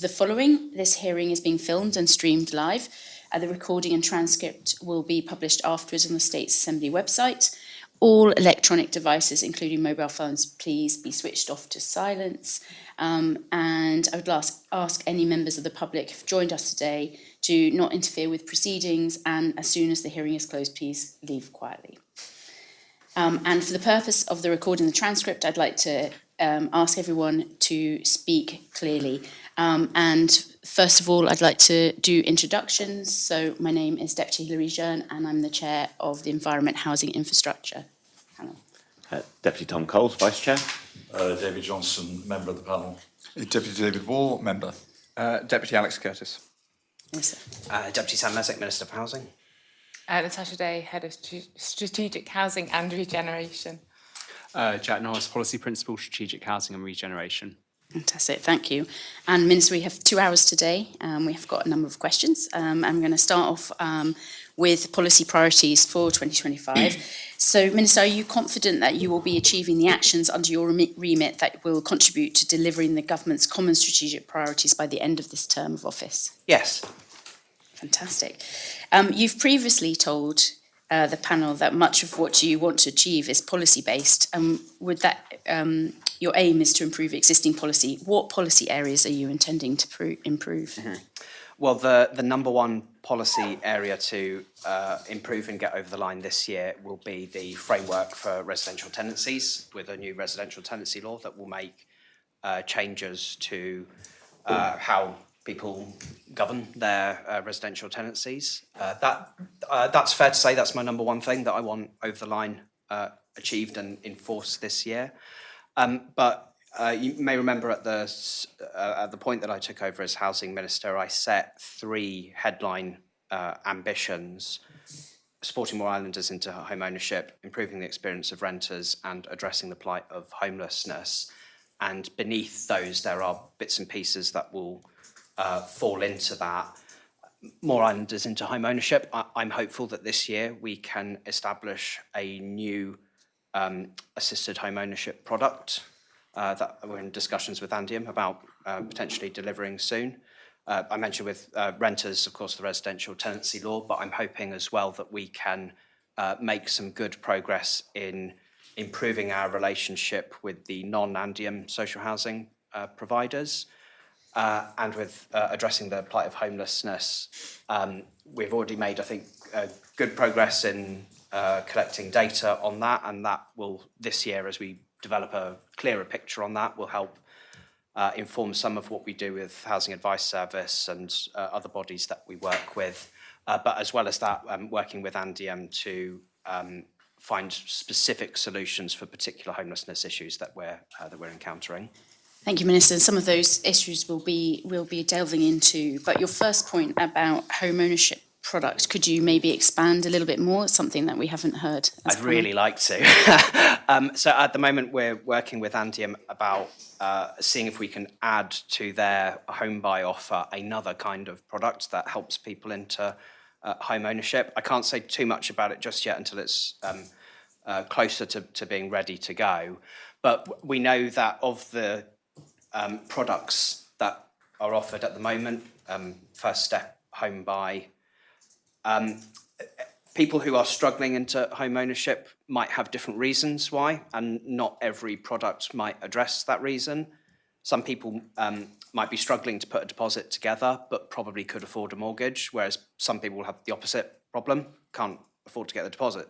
the following. This hearing is being filmed and streamed live. The recording and transcript will be published afterwards on the States Assembly website. All electronic devices, including mobile phones, please be switched off to silence. And I would ask any members of the public who've joined us today to not interfere with proceedings, and as soon as the hearing is closed, please leave quietly. And for the purpose of the recording and the transcript, I'd like to ask everyone to speak clearly. And first of all, I'd like to do introductions. So my name is Deputy Hilary Jearn, and I'm the Chair of the Environment, Housing, Infrastructure panel. Deputy Tom Coles, Vice Chair. David Johnson, Member of the panel. Deputy David Wall, Member. Deputy Alex Curtis. Yes, sir. Deputy Sam Messick, Minister for Housing. Natasha Day, Head of Strategic Housing and Regeneration. Jack Norris, Policy Principal, Strategic Housing and Regeneration. Fantastic, thank you. And Minister, we have 2 hours today. We have got a number of questions. I'm going to start off with policy priorities for 2025. So, Minister, are you confident that you will be achieving the actions under your remit that will contribute to delivering the government's common strategic priorities by the end of this term of office? Yes. Fantastic. You've previously told the panel that much of what you want to achieve is policy-based. Would that your aim is to improve existing policy? What policy areas are you intending to improve? Mm-hmm. Well, the number one policy area to improve and get over the line this year will be the framework for residential tenancies, with a new residential tenancy law that will make changes to how people govern their residential tenancies. That's fair to say that's my number one thing that I want over the line achieved and enforced this year. But you may remember at the point that I took over as Housing Minister, I set 3 headline ambitions: supporting more islanders into home ownership, improving the experience of renters, and addressing the plight of homelessness. And beneath those, there are bits and pieces that will fall into that. More islanders into home ownership. I'm hopeful that this year we can establish a new assisted home ownership product that we're in discussions with Andium about potentially delivering soon. I mentioned with renters, of course, the residential tenancy law, but I'm hoping as well that we can make some good progress in improving our relationship with the non-Andium social housing providers. And with addressing the plight of homelessness, we've already made, I think, good progress in collecting data on that, and that will, this year, as we develop a clearer picture on that, will help inform some of what we do with Housing Advice Service and other bodies that we work with. But as well as that, working with Andium to find specific solutions for particular homelessness issues that we're encountering. Thank you, Minister. Some of those issues we'll be delving into. But your first point about home ownership product, could you maybe expand a little bit more? It's something that we haven't heard. I'd really like to. So at the moment, we're working with Andium about seeing if we can add to their home buy offer another kind of product that helps people into home ownership. I can't say too much about it just yet until it's closer to being ready to go. But we know that of the products that are offered at the moment, first step home buy, people who are struggling into home ownership might have different reasons why, and not every product might address that reason. Some people might be struggling to put a deposit together, but probably could afford a mortgage, whereas some people will have the opposite problem, can't afford to get the deposit.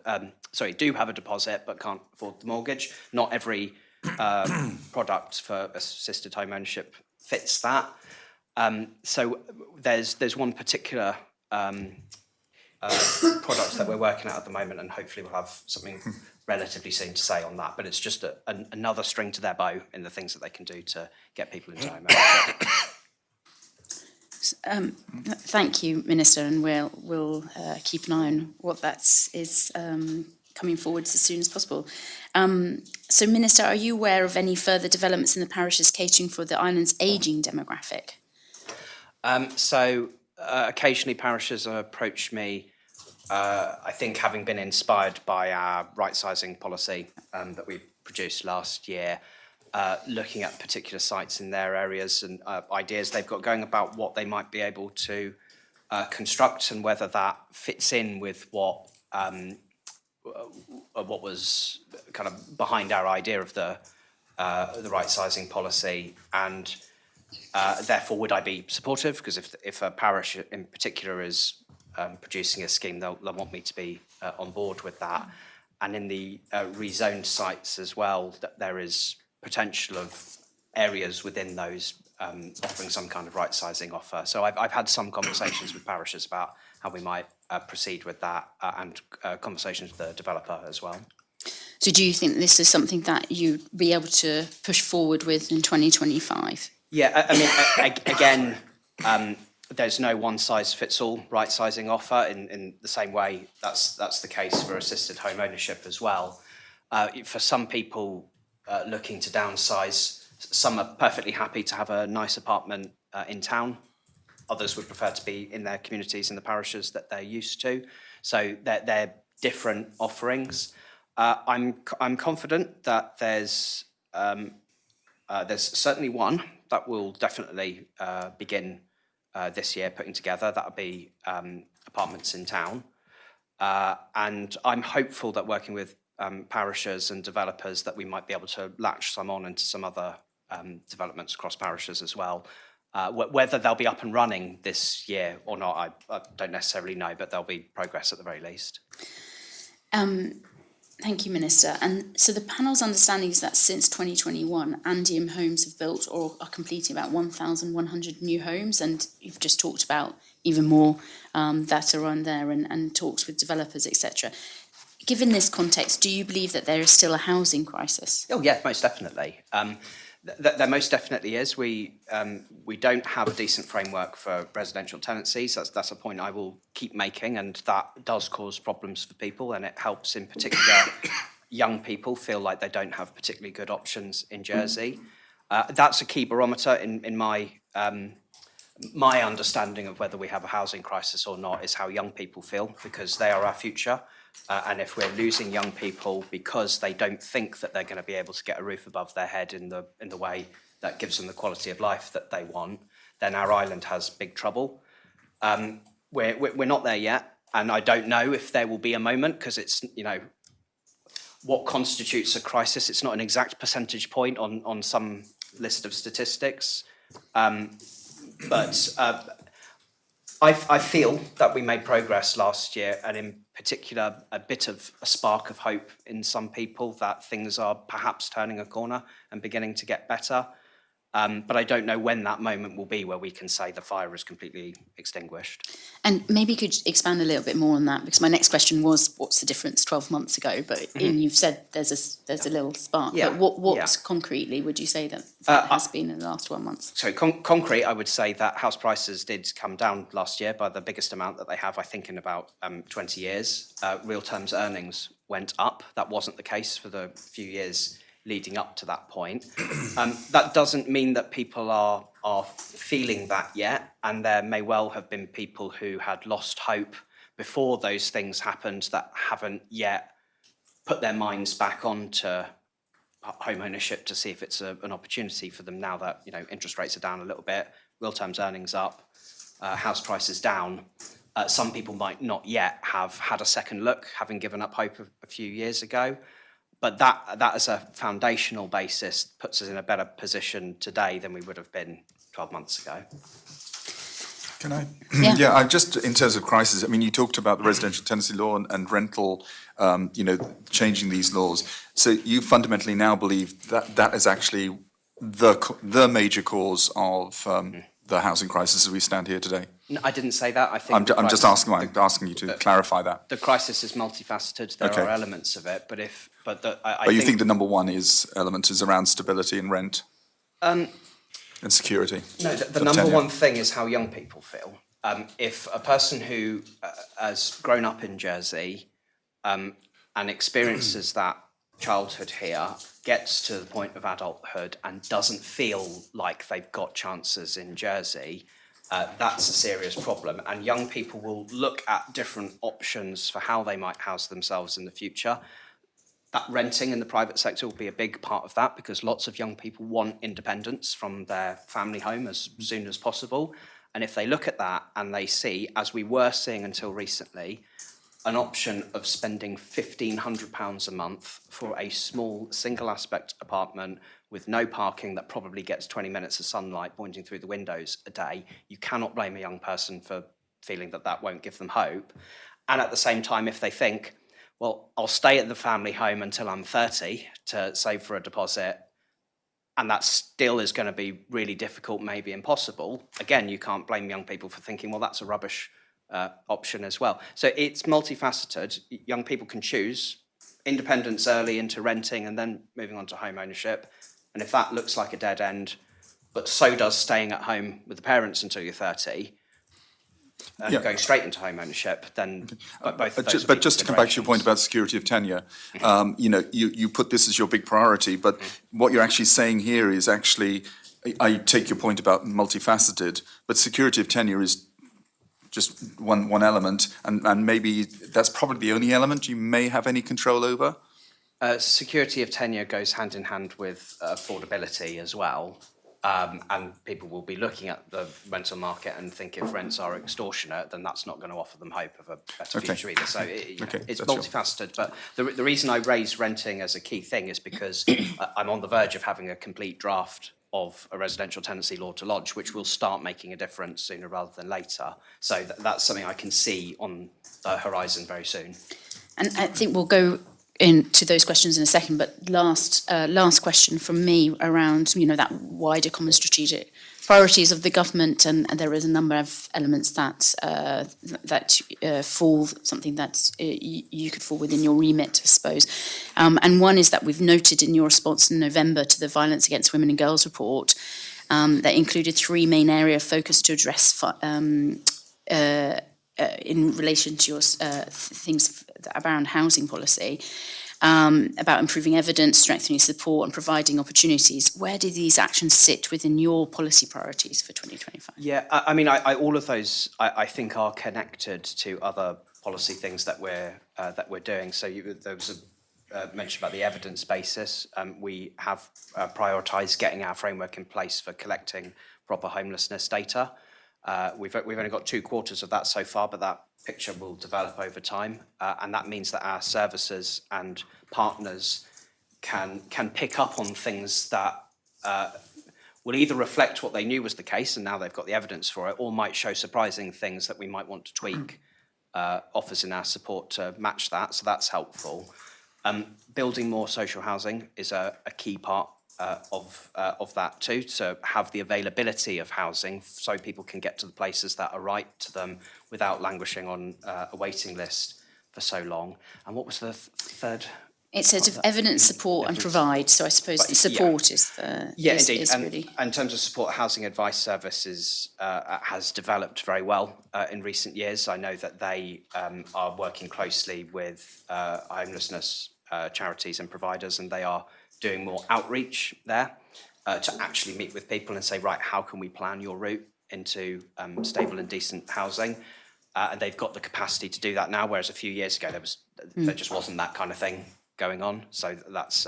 Do have a deposit, but can't afford the mortgage. Not every product for assisted home ownership fits that. So there's one particular product that we're working at the moment, and hopefully we'll have something relatively soon to say on that. But it's just another string to their bow in the things that they can do to get people into home ownership. Thank you, Minister, and we'll keep an eye on what that is coming forward as soon as possible. So, Minister, are you aware of any further developments in the parishes catering for the island's ageing demographic? Occasionally parishes approach me, I think having been inspired by our right-sizing policy that we produced last year, looking at particular sites in their areas and ideas they've got going about what they might be able to construct and whether that fits in with what was kind of behind our idea of the right sizing policy, and therefore would I be supportive? Because if a parish in particular is producing a scheme, they'll want me to be on board with that. And in the rezoned sites as well, that there is potential of areas within those offering some kind of right sizing offer. So I've had some conversations with parishes about how we might proceed with that, and conversations with the developer as well. So do you think this is something that you'd be able to push forward with in 2025? Yeah, I mean, again, there's no one-size-fits-all right-sizing offer in the same way that's the case for assisted home ownership as well. For some people looking to downsize, some are perfectly happy to have a nice apartment in town. Others would prefer to be in their communities in the parishes that they're used to. So they're different offerings. I'm confident that there's certainly one that will definitely begin this year putting together. That would be apartments in town. And I'm hopeful that working with parishes and developers that we might be able to latch some on into some other developments across parishes as well. Whether they'll be up and running this year or not, I don't necessarily know, but there'll be progress at the very least. Thank you, Minister. And so the panel's understanding is that since 2021, Andium Homes have built or are completing about 1,100 new homes, and you've just talked about even more that are on there and talks with developers, etc. Given this context, do you believe that there is still a housing crisis? Oh yeah, most definitely. There most definitely is. We don't have a decent framework for residential tenancies. That's a point I will keep making, and that does cause problems for people, and it helps in particular young people feel like they don't have particularly good options in Jersey. That's a key barometer in my understanding of whether we have a housing crisis or not, is how young people feel, because they are our future. And if we're losing young people because they don't think that they're going to be able to get a roof above their head in the way that gives them the quality of life that they want, then our island has big trouble. We're not there yet, and I don't know if there will be a moment, because it's, what constitutes a crisis. It's not an exact percentage point on some list of statistics, but I feel that we made progress last year, and in particular a bit of a spark of hope in some people that things are perhaps turning a corner and beginning to get better. But I don't know when that moment will be where we can say the fire is completely extinguished. And maybe you could expand a little bit more on that, because my next question was, what's the difference 12 months ago? But you've said there's a little spark. Yeah. But what concretely would you say that has been in the last 12 months? So concrete, I would say that house prices did come down last year by the biggest amount that they have, I think, in about 20 years. Real terms earnings went up. That wasn't the case for the few years leading up to that point. That doesn't mean that people are feeling that yet, and there may well have been people who had lost hope before those things happened that haven't yet put their minds back onto home ownership to see if it's an opportunity for them now that interest rates are down a little bit, real terms earnings up, house prices down. Some people might not yet have had a second look, having given up hope a few years ago. But that as a foundational basis puts us in a better position today than we would have been 12 months ago. Can I? Yeah. Yeah, I just, in terms of crisis, I mean, you talked about the residential tenancy law and rental, changing these laws. So you fundamentally now believe that that is actually the major cause of the housing crisis as we stand here today? No, I didn't say that. I think I'm just asking you to clarify that. the crisis is multifaceted. There Okay. are elements of it, but You think the number one element is around stability and rent and security? No, the for number tenure? one thing is how young people feel. If a person who has grown up in Jersey and experiences that childhood here gets to the point of adulthood and doesn't feel like they've got chances in Jersey, that's a serious problem. And young people will look at different options for how they might house themselves in the future. that renting in the private sector will be a big part of that, because lots of young people want independence from their family home as soon as possible. And if they look at that and they see, as we were seeing until recently, an option of spending £1,500 a month for a small single aspect apartment with no parking that probably gets 20 minutes of sunlight pointing through the windows a day, you cannot blame a young person for feeling that that won't give them hope. And at the same time, if they think, well, I'll stay at the family home until I'm 30 to save for a deposit, and that still is going to be really difficult, maybe impossible, again, you can't blame young people for thinking, well, that's a rubbish option as well. So it's multifaceted. Young people can choose independence early into renting and then moving on to home ownership. And if that looks like a dead end, but so does staying at home with the parents until you're 30, and going straight into home ownership, then both of those. But just to come back to your point about security of tenure, you put this as your big priority, but what you're actually saying here is actually, I take your point about multifaceted, but security of tenure is just one element, and maybe that's probably the only element you may have any control over? Security of tenure goes hand in hand with affordability as well. And people will be looking at the rental market and think if rents are extortionate, then that's not going to offer them hope of a better future either. So it's multifaceted. But the reason I raise renting as a key thing is because I'm on the verge of having a complete draft of a residential tenancy law to lodge, which will start making a difference sooner rather than later. So that's something I can see on the horizon very soon. And I think we'll go into those questions in a second, but last question from me around, that wider common strategic priorities of the government, and there is a number of elements that fall, something that you could fall within your remit, I suppose. And one is that we've noted in your response in November to the Violence Against Women and Girls report that included 3 main areas of focus to address in relation to your things around housing policy, about improving evidence, strengthening support and providing opportunities. Where do these actions sit within your policy priorities for 2025? Yeah, I mean, all of those I think are connected to other policy things that we're doing. So there was a mention about the evidence basis. We have prioritised getting our framework in place for collecting proper homelessness data. We've only got 2 quarters of that so far, but that picture will develop over time, and that means that our services and partners can pick up on things that will either reflect what they knew was the case, and now they've got the evidence for it, or might show surprising things that we might want to tweak offers in our support to match that. So that's helpful. Building more social housing is a key part of that too, to have the availability of housing so people can get to the places that are right to them without languishing on a waiting list for so long. And what was the third? It says evidence, support and provide, so I suppose the support is the... Yeah, indeed. Is really... And in terms of support, housing advice services has developed very well in recent years. I know that they are working closely with homelessness charities and providers, and they are doing more outreach there to actually meet with people and say, right, how can we plan your route into stable and decent housing? And they've got the capacity to do that now, whereas a few years ago there just wasn't that kind of thing going on. So that's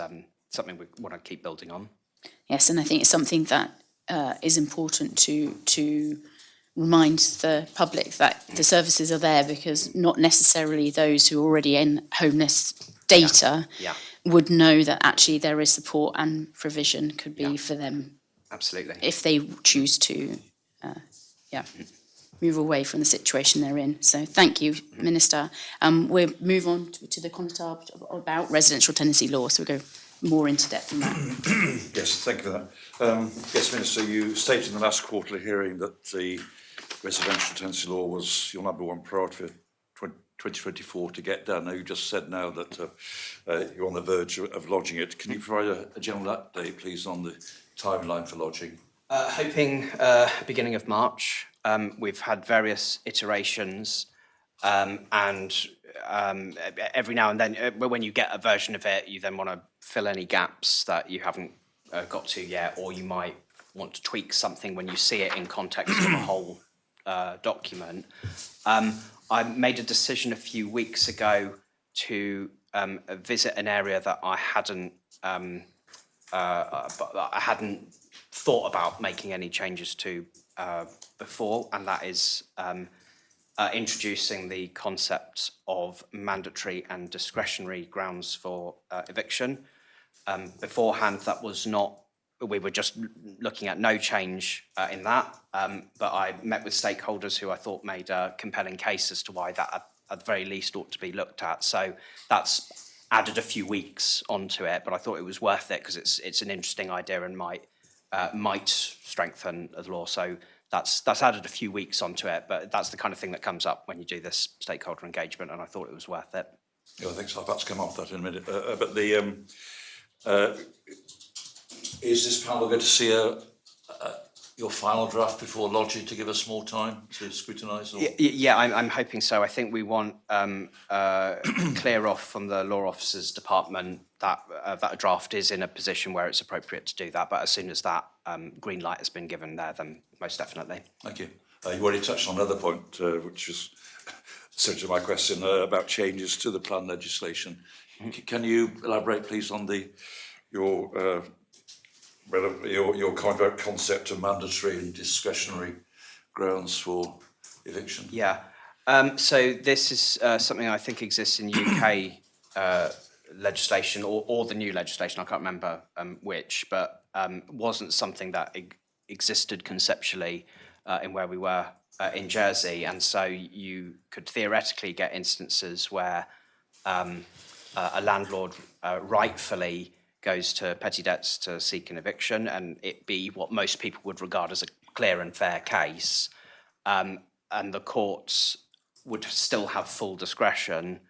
something we want to keep building on. Yes, and I think it's something that is important to remind the public that the services are there, because not necessarily those who are already in homeless data would know that actually there is support and provision could be for them. Absolutely. If they choose to, move away from the situation they're in. So thank you, Minister. We'll move on to the contact about residential tenancy law, so we'll go more into depth in that. Yes, thank you for that. Yes, Minister, you stated in the last quarterly hearing that the residential tenancy law was your number 1 priority for 2024 to get done. Now, you just said now that you're on the verge of lodging it. Can you provide a general update, please, on the timeline for lodging? Hoping beginning of March. We've had various iterations, and every now and then, when you get a version of it, you then want to fill any gaps that you haven't got to yet, or you might want to tweak something when you see it in context of a whole document. I made a decision a few weeks ago to visit an area that I hadn't thought about making any changes to before, and that is introducing the concept of mandatory and discretionary grounds for eviction. Beforehand, that was not, we were just looking at no change in that, but I met with stakeholders who I thought made a compelling case as to why that at the very least ought to be looked at. So that's added a few weeks onto it, but I thought it was worth it because it's an interesting idea and might strengthen the law. So that's added a few weeks onto it, but that's the kind of thing that comes up when you do this stakeholder engagement, and I thought it was worth it. Yeah, I think so. I'll perhaps come off that in a minute. But the is this panel going to see your final draft before lodging to give us more time to scrutinise? Yeah, I'm hoping so. I think we want clear off from the law officers department that that draft is in a position where it's appropriate to do that. But as soon as that green light has been given there, then most definitely. Thank you. You already touched on another point, which was essentially my question about changes to the plan legislation. Can you elaborate, please, on your kind of concept of mandatory and discretionary grounds for eviction? Yeah. So this is something I think exists in UK legislation or the new legislation. I can't remember which, but wasn't something that existed conceptually in where we were in Jersey. And so you could theoretically get instances where a landlord rightfully goes to petty debts to seek an eviction, and it be what most people would regard as a clear and fair case, and the courts would still have full discretion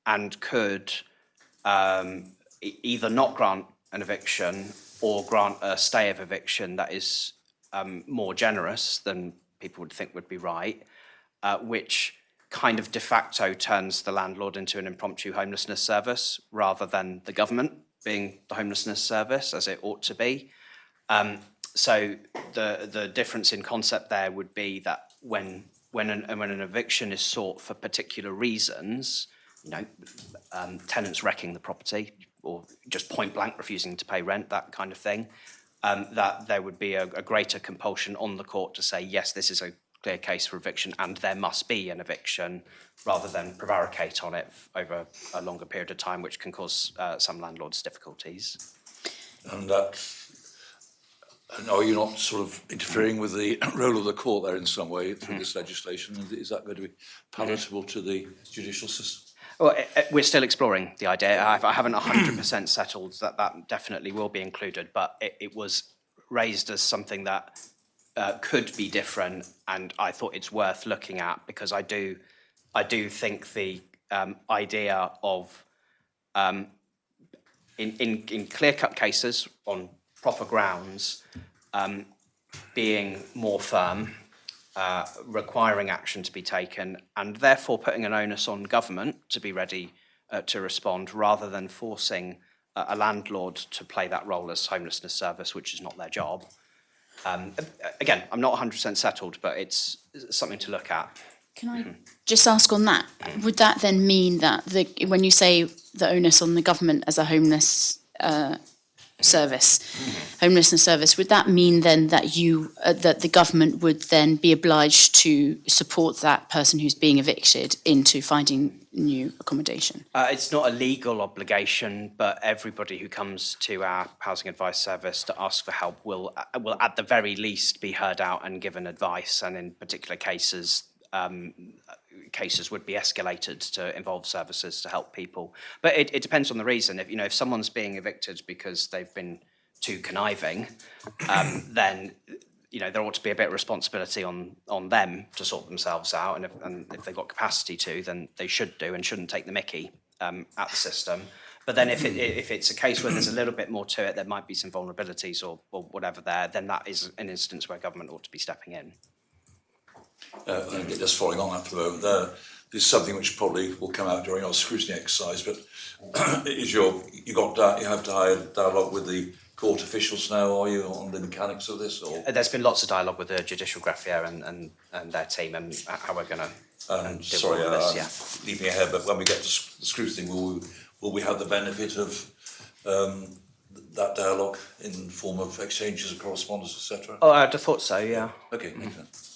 and could either not grant an eviction or grant a stay of eviction that is more generous than people would think would be right, which kind of de facto turns the landlord into an impromptu homelessness service rather than the government being the homelessness service as it ought to be. So the difference in concept there would be that when an eviction is sought for particular reasons, tenants wrecking the property or just point blank refusing to pay rent, that kind of thing, that there would be a greater compulsion on the court to say, yes, this is a clear case for eviction and there must be an eviction, rather than prevaricate on it over a longer period of time, which can cause some landlords difficulties. And are you not sort of interfering with the role of the court there in some way through this legislation? Is that going to be palatable to the judicial system? Well, we're still exploring the idea. I haven't 100% settled that definitely will be included, but it was raised as something that could be different, and I thought it's worth looking at because I do think the idea of in clear-cut cases on proper grounds being more firm, requiring action to be taken, and therefore putting an onus on government to be ready to respond, rather than forcing a landlord to play that role as homelessness service, which is not their job. Again, I'm not 100% settled, but it's something to look at. Can I just ask on that? Would that then mean that when you say the onus on the government as a homelessness service, would that mean then that that the government would then be obliged to support that person who's being evicted into finding new accommodation? It's not a legal obligation, but everybody who comes to our housing advice service to ask for help will at the very least be heard out and given advice, and in particular cases would be escalated to involve services to help people. But it depends on the reason. If someone's being evicted because they've been too conniving, then there ought to be a bit of responsibility on them to sort themselves out, and if they've got capacity to, then they should do and shouldn't take the mickey at the system. But then if it's a case where there's a little bit more to it, there might be some vulnerabilities or whatever there, then that is an instance where government ought to be stepping in. Just following on that for a moment, this is something which probably will come out during our scrutiny exercise, but you have to hire dialogue with the court officials now, are you, on the mechanics of this? Or? There's been lots of dialogue with the judicial greffier and their team, and how we're going to deal with this. Leaping ahead, but when we get to the scrutiny, will will we have the benefit of that dialogue in form of exchanges of correspondence, etc.? Oh, I'd have thought so, yeah. Okay, makes sense.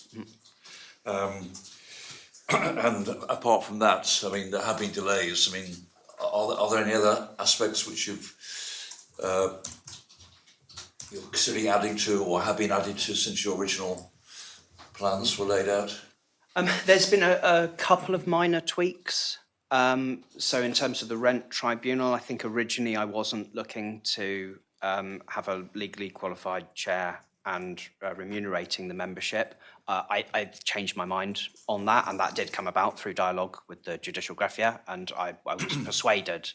And apart from that, I mean, there have been delays. I mean, are there any other aspects which you're considering adding to or have been added to since your original plans were laid out? There's been a couple of minor tweaks. So in terms of the rent tribunal, I think originally I wasn't looking to have a legally qualified chair and remunerating the membership. I changed my mind on that, and that did come about through dialogue with the Judicial Greffier, and I was persuaded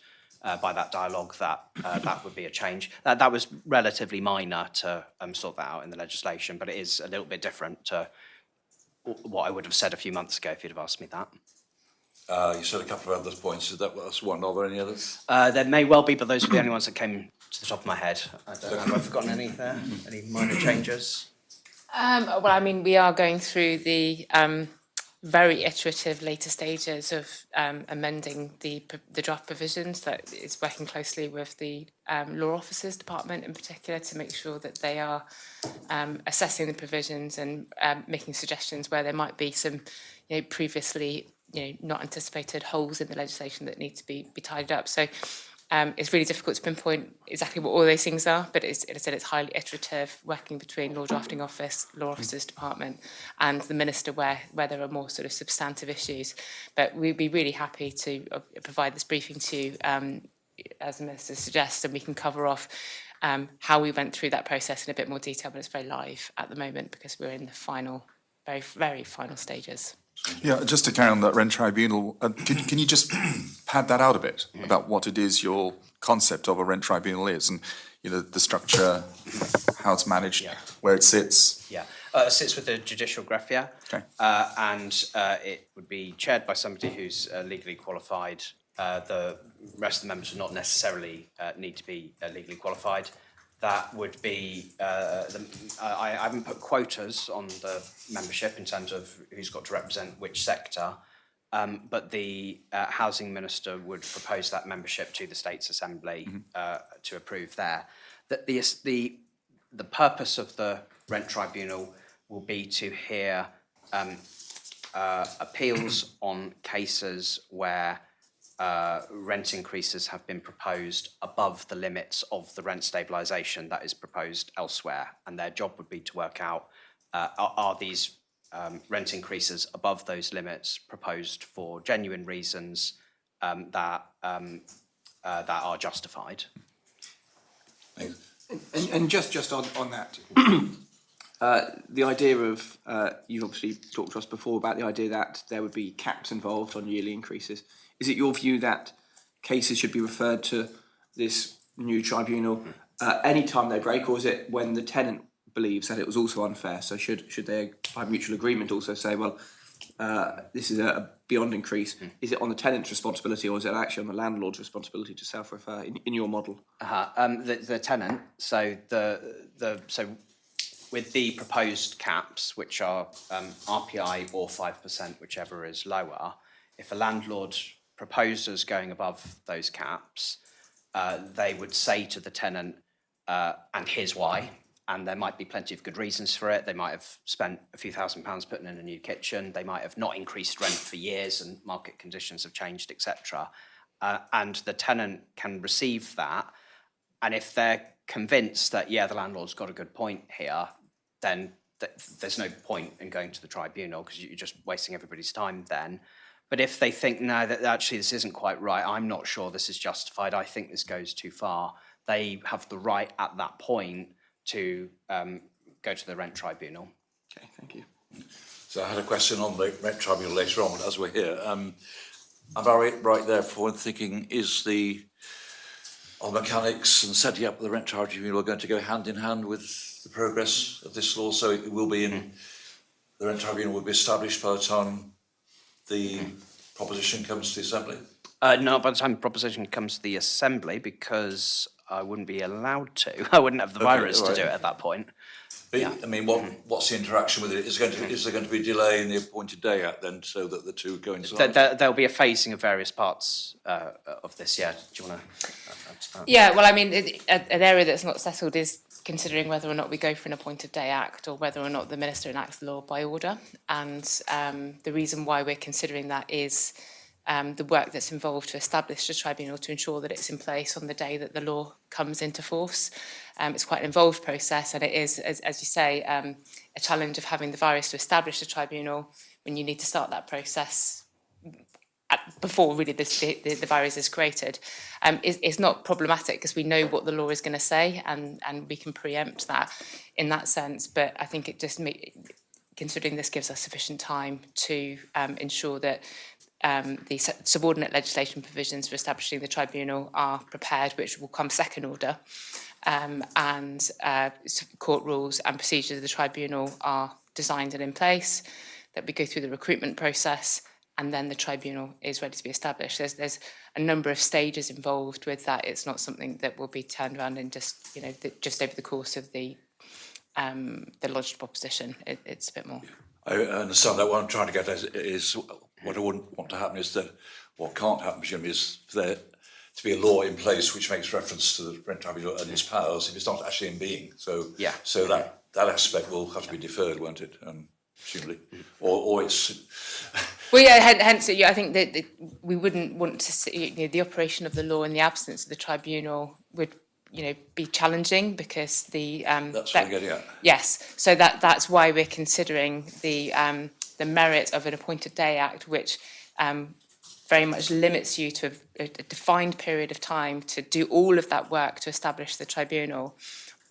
by that dialogue that that would be a change. That was relatively minor to sort that out in the legislation, but it is a little bit different to what I would have said a few months ago if you'd have asked me that. You said a couple of other points. That's one. Are there any others? There may well be, but those were the only ones that came to the top of my head. Have I forgotten any there? Any minor changes? Well, I mean, we are going through the very iterative later stages of amending the draft provisions. That is working closely with the law officers department in particular to make sure that they are assessing the provisions and making suggestions where there might be some, previously not anticipated holes in the legislation that need to be tidied up. So it's really difficult to pinpoint exactly what all those things are, but as I said, it's highly iterative, working between Law Drafting Office, Law Officers Department and the Minister where there are more sort of substantive issues. But we'd be really happy to provide this briefing to you, as the Minister suggests, and we can cover off how we went through that process in a bit more detail, but it's very live at the moment because we're in the final, very, very final stages. Yeah, just to carry on that rent tribunal, can you just pad that out a bit about what it is your concept of a rent tribunal is, and the structure, how it's managed, where it sits? Yeah, it sits with the Judicial Greffier, Okay. And it would be chaired by somebody who's legally qualified. The rest of the members would not necessarily need to be legally qualified. That would be, I haven't put quotas on the membership in terms of who's got to represent which sector, but the Housing Minister would propose that membership to the States Assembly to approve there. The purpose of the Rent Tribunal will be to hear appeals on cases where rent increases have been proposed above the limits of the rent stabilisation that is proposed elsewhere, and their job would be to work out are these rent increases above those limits proposed for genuine reasons that are justified. And just on that, the idea of, you've obviously talked to us before about the idea that there would be caps involved on yearly increases. Is it your view that cases should be referred to this new tribunal any time they break, or is it when the tenant believes that it was also unfair? So should they, by mutual agreement, also say, well, this is a beyond increase? Is it on the tenant's responsibility, or is it actually on the landlord's responsibility to self-refer in your model? The tenant. So so with the proposed caps, which are RPI or 5%, whichever is lower, if a landlord proposes going above those caps, they would say to the tenant, and here's why, and there might be plenty of good reasons for it. They might have spent a few £1,000s putting in a new kitchen. They might have not increased rent for years and market conditions have changed, etc. And the tenant can receive that. And if they're convinced that, yeah, the landlord's got a good point here, then there's no point in going to the tribunal because you're just wasting everybody's time then. But if they think, no, that actually this isn't quite right, I'm not sure this is justified, I think this goes too far, they have the right at that point to go to the rent tribunal. Okay, thank you. So I had a question on the rent tribunal later on, as we're here. Am I right there for thinking, is the mechanics and setting up the rent tribunal going to go hand in hand with the progress of this law? So it will be the rent tribunal will be established by the time the proposition comes to the Assembly? No, by the time the proposition comes to the Assembly, because I wouldn't be allowed to. I wouldn't have the virus to right. do it at that point. But, I mean, what's the interaction with it? Is there going to be a delay in the appointed day act then, so that the two coincide? There'll be a phasing of various parts of this. Yeah. Do you want to? Yeah, well, I mean, an area that's not settled is considering whether or not we go for an appointed day act or whether or not the minister enacts the law by order. And the reason why we're considering that is the work that's involved to establish the tribunal to ensure that it's in place on the day that the law comes into force. It's quite an involved process, and it is, as you say, a challenge of having the virus to establish the tribunal when you need to start that process before really the virus is created. It's not problematic because we know what the law is going to say, and we can preempt that in that sense. But I think it just considering this gives us sufficient time to ensure that the subordinate legislation provisions for establishing the tribunal are prepared, which will come second order, and court rules and procedures of the tribunal are designed and in place, that we go through the recruitment process, and then the tribunal is ready to be established. There's a number of stages involved with that. It's not something that will be turned around in just over the course of the lodged proposition. It's a bit more. I understand that. What I'm trying to get at is what I wouldn't want to happen is that what can't happen, presumably, is for there to be a law in place which makes reference to the Rent Tribunal and its powers if it's not actually in being. So that aspect will have to be deferred, won't it? Presumably, or it's. Well, yeah. Hence, I think that we wouldn't want to see the operation of the law in the absence of the tribunal would be challenging because the that's what I'm getting at. Yes, so that's why we're considering the merit of an appointed day act, which very much limits you to a defined period of time to do all of that work to establish the tribunal,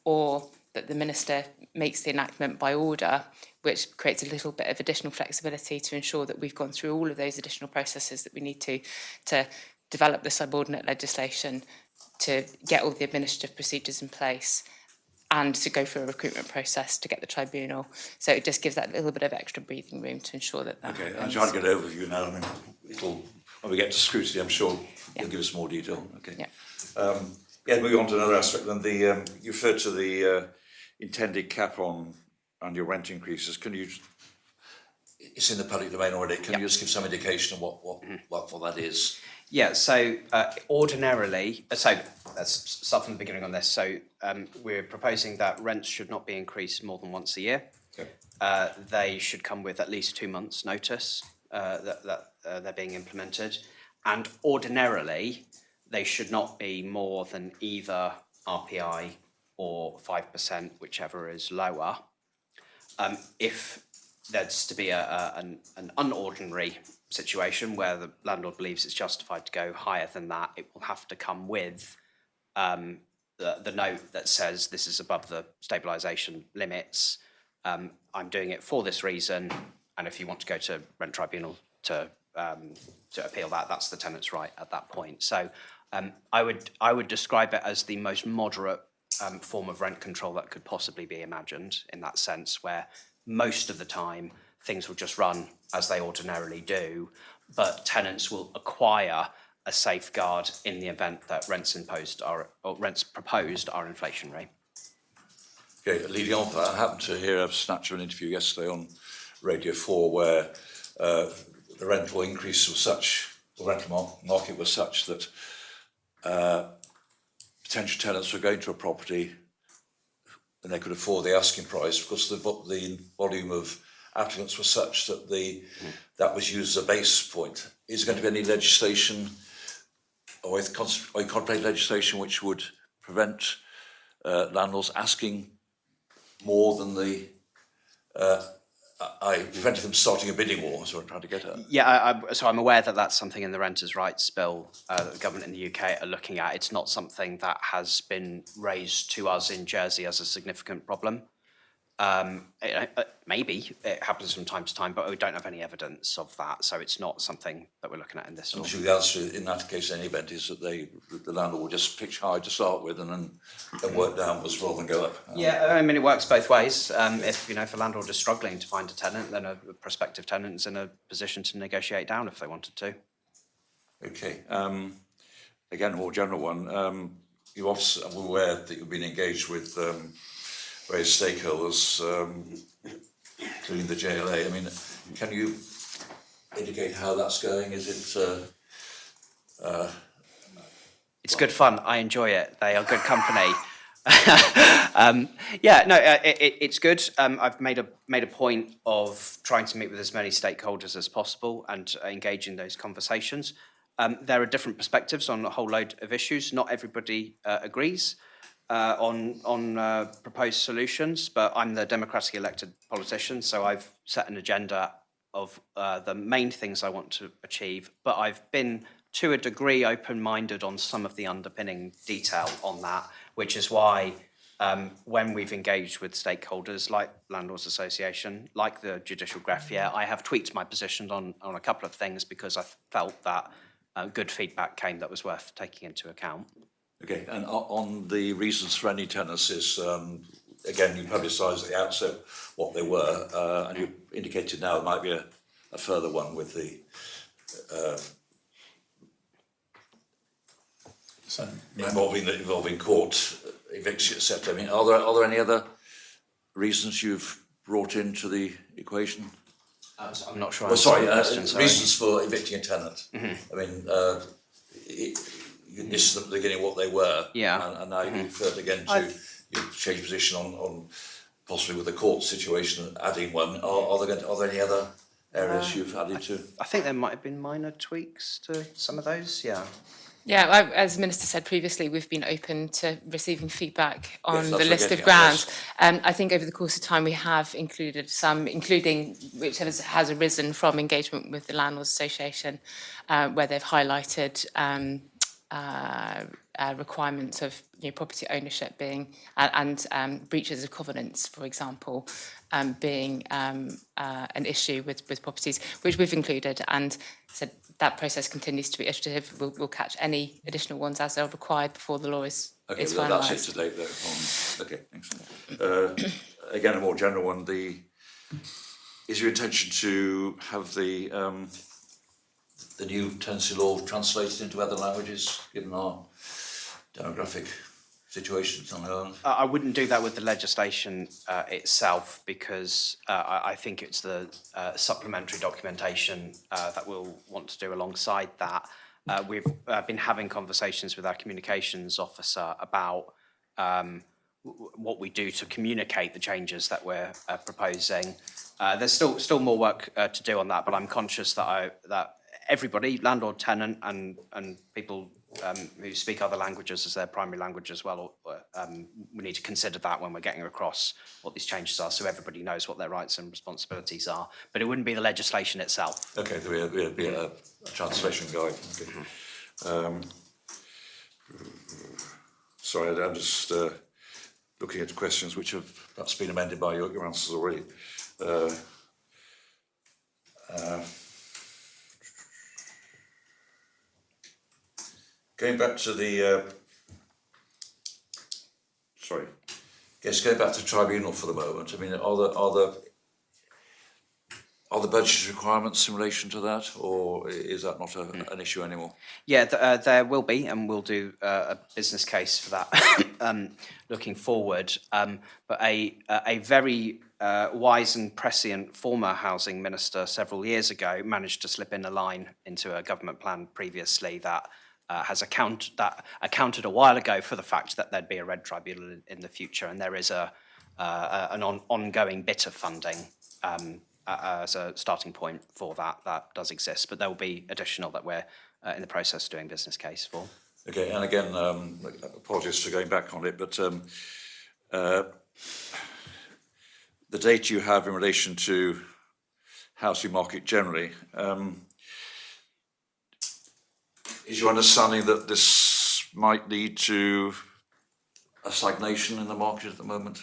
or that the minister makes the enactment by order, which creates a little bit of additional flexibility to ensure that we've gone through all of those additional processes that we need to develop the subordinate legislation, to get all the administrative procedures in place, and to go through a recruitment process to get the tribunal. So it just gives that little bit of extra breathing room to ensure that Okay, happens. I'm trying to get an overview now. I mean, when we get to scrutiny, I'm sure you'll give us more detail. Okay. Yeah. Moving on to another aspect. Then you referred to the intended cap on your rent increases. Can you? It's in the public domain already. Can you just give some indication of what that is? Yeah, so ordinarily, so let's start from the beginning on this. So we're proposing that rents should not be increased more than once a year. Okay. They should come with at least 2 months' notice that they're being implemented. And ordinarily, they should not be more than either RPI or 5%, whichever is lower. If there's to be an unordinary situation where the landlord believes it's justified to go higher than that, it will have to come with the note that says this is above the stabilisation limits. I'm doing it for this reason, and if you want to go to Rent Tribunal to appeal that, that's the tenant's right at that point. So I would describe it as the most moderate form of rent control that could possibly be imagined, in that sense, where most of the time things will just run as they ordinarily do, but tenants will acquire a safeguard in the event that rents proposed are inflationary. Okay, leading on to that, I happened to hear a snatch of an interview yesterday on Radio 4 where the rental increase was such, the rental market was such that potential tenants were going to a property and they could afford the asking price because the volume of applicants was such that that was used as a base point. Is there going to be any legislation or contemplate legislation which would prevent landlords asking more than prevented them starting a bidding war, is what I'm trying to get at. Yeah, so I'm aware that that's something in the Renters' Rights Bill that the government in the UK are looking at. It's not something that has been raised to us in Jersey as a significant problem. Maybe it happens from time to time, but we don't have any evidence of that, so it's not something that we're looking at in this. I'm sure the answer in that case, in any event, is that the landlord will just pitch high to start with and then work downwards rather than go up. Yeah, I mean, it works both ways. If a landlord is struggling to find a tenant, then a prospective tenant is in a position to negotiate down if they wanted to. Okay. Again, a more general one. you obviously are aware that you've been engaged with various stakeholders, including the JLA. I mean, can you indicate how that's going? Is it? It's good fun. I enjoy it. They are good company. It's good. I've made a point of trying to meet with as many stakeholders as possible and engage in those conversations. There are different perspectives on a whole load of issues. Not everybody agrees on proposed solutions, but I'm the democratically elected politician, so I've set an agenda of the main things I want to achieve, but I've been, to a degree, open-minded on some of the underpinning detail on that, which is why when we've engaged with stakeholders like Landlords Association, like the Judicial Greffier, I have tweaked my position on a couple of things because I felt that good feedback came that was worth taking into account. Okay, and on the reasons for any tenancies, again, you publicised at the outset what they were, and you indicated now there might be a further one with the involving court eviction, etc. I mean, are there any other reasons you've brought into the equation? I'm not sure. Reasons for evicting a tenant. Mm-hmm. I mean, you listed at the beginning what they were, and now you referred again to you've changed position on possibly with the court situation, adding one. Are there any other areas you've added to? I think there might have been minor tweaks to some of those. Yeah. Yeah, as the Minister said previously, we've been open to receiving feedback on the list of grounds. grounds. I think over the course of time we have included some, including whichever has arisen from engagement with the Landlords Association, where they've highlighted requirements of property ownership being and breaches of covenants, for example, being an issue with properties, which we've included, and said that process continues to be iterative. We'll catch any additional ones as they're required before the law is Okay, finalised. that's it to date though. Okay, thanks. Again, a more general one. Is your intention to have the new tenancy law translated into other languages, given our demographic situation on Ireland? I wouldn't do that with the legislation itself because I think it's the supplementary documentation that we'll want to do alongside that. We've been having conversations with our communications officer about what we do to communicate the changes that we're proposing. There's still more work to do on that, but I'm conscious that everybody, landlord, tenant, and people who speak other languages as their primary language as well, we need to consider that when we're getting across what these changes are, so everybody knows what their rights and responsibilities are. But it wouldn't be the legislation itself. Okay, there'll be a translation guide. Okay. Sorry, I'm just looking at questions which have perhaps been amended by your answers already. Going back to going back to tribunal for the moment. I mean, are the budget requirements in relation to that, or is that not an issue anymore? Yeah, there will be, and we'll do a business case for that looking forward. But a very wise and prescient former housing minister several years ago managed to slip in a line into a government plan previously that accounted a while ago for the fact that there'd be a red tribunal in the future, and there is an ongoing bit of funding as a starting point for that does exist, but there will be additional that we're in the process of doing business case for. Okay, and again, apologies for going back on it, but the data you have in relation to housing market generally, is your understanding that this might lead to a stagnation in the market at the moment?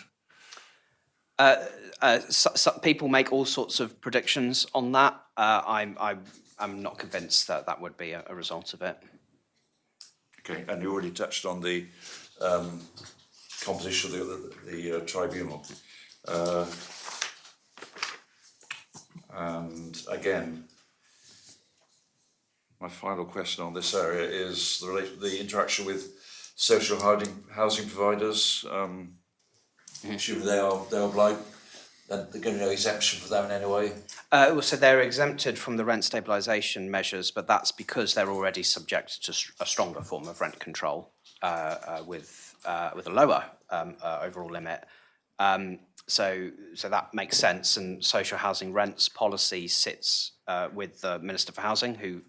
So people make all sorts of predictions on that. I'm not convinced that would be a result of it. Okay, and you already touched on the composition of the tribunal. And again, my final question on this area is the interaction with social housing providers, assuming they are blind, then they're going to know exemption for them in any way. So they're exempted from the rent stabilisation measures, but that's because they're already subject to a stronger form of rent control with a lower overall limit. So that makes sense, and social housing rents policy sits with the Minister for Housing, who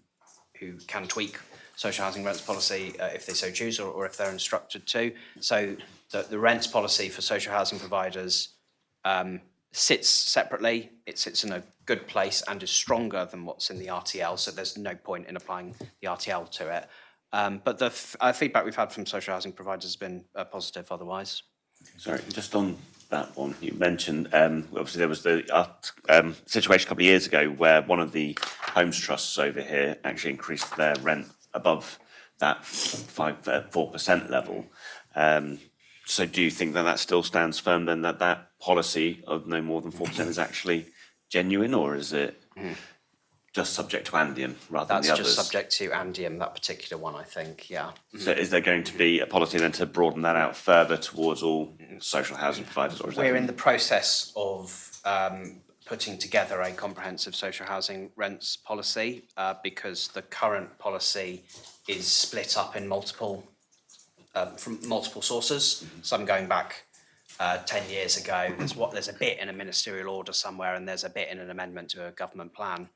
can tweak social housing rents policy if they so choose, or if they're instructed to. So the rents policy for social housing providers sits separately. It sits in a good place and is stronger than what's in the RTL, so there's no point in applying the RTL to it. But the feedback we've had from social housing providers has been positive otherwise. Sorry, just on that one, you mentioned, obviously there was the situation a couple of years ago where one of the homes trusts over here actually increased their rent above that 4% level. So do you think that still stands firm then, that policy of no more than 4% is actually genuine, or is it just subject to Andium rather than the others? That's just subject to Andium, that particular one, I think, yeah. So is there going to be a policy then to broaden that out further towards all social housing providers? Or is We're in the process of putting together a comprehensive social housing rents policy because the current policy is split up in from multiple sources. Some going back 10 years ago. There's a bit in a ministerial order somewhere, and there's a bit in an amendment to a government plan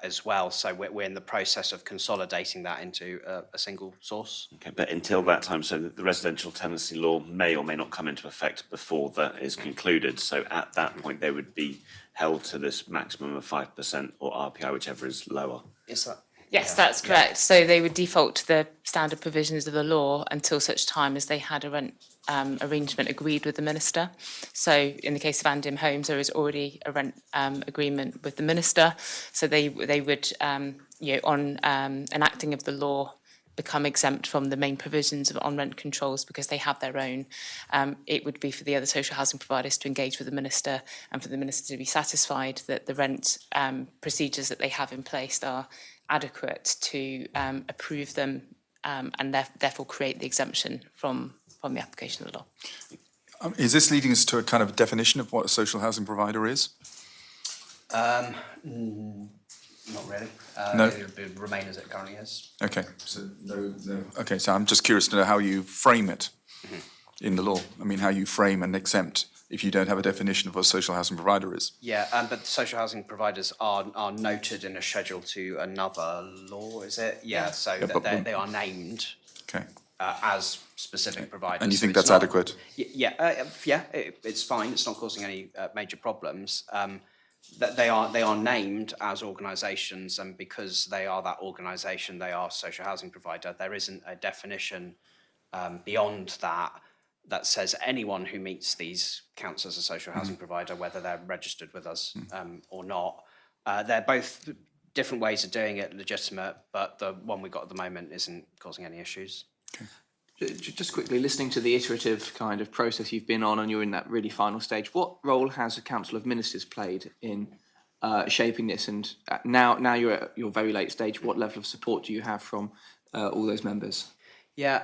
as well. So we're in the process of consolidating that into a single source. Okay, but until that time, so the residential tenancy law may or may not come into effect before that is concluded. So at that point, they would be held to this maximum of 5% or RPI, whichever is lower. Is that? Yes, that's correct. So they would default to the standard provisions of the law until such time as they had a rent arrangement agreed with the minister. So in the case of Andium Homes, there is already a rent agreement with the minister. So they would, on enacting of the law, become exempt from the main provisions on rent controls because they have their own. It would be for the other social housing providers to engage with the minister and for the minister to be satisfied that the rent procedures that they have in place are adequate to approve them and therefore create the exemption from the application of the law. Is this leading us to a kind of definition of what a social housing provider is? Not really. No. It would remain as it currently is. Okay, so no. Okay, so I'm just curious to know how you frame it in the law. I mean, how you frame and exempt if you don't have a definition of what a social housing provider is. Yeah, but social housing providers are noted in a schedule to another law, is it? Yeah, so they are named Okay. as specific providers. And you So think it's that's not- adequate? It's fine. It's not causing any major problems. That they are named as organisations, and because they are that organisation, they are a social housing provider. There isn't a definition beyond that says anyone who meets these counts as a social housing provider, whether they're registered with us or not. They're both different ways of doing it, legitimate, but the one we've got at the moment isn't causing any issues. Just quickly, listening to the iterative kind of process you've been on, and you're in that really final stage, what role has the Council of Ministers played in shaping this? And now you're at your very late stage, what level of support do you have from all those members? Yeah,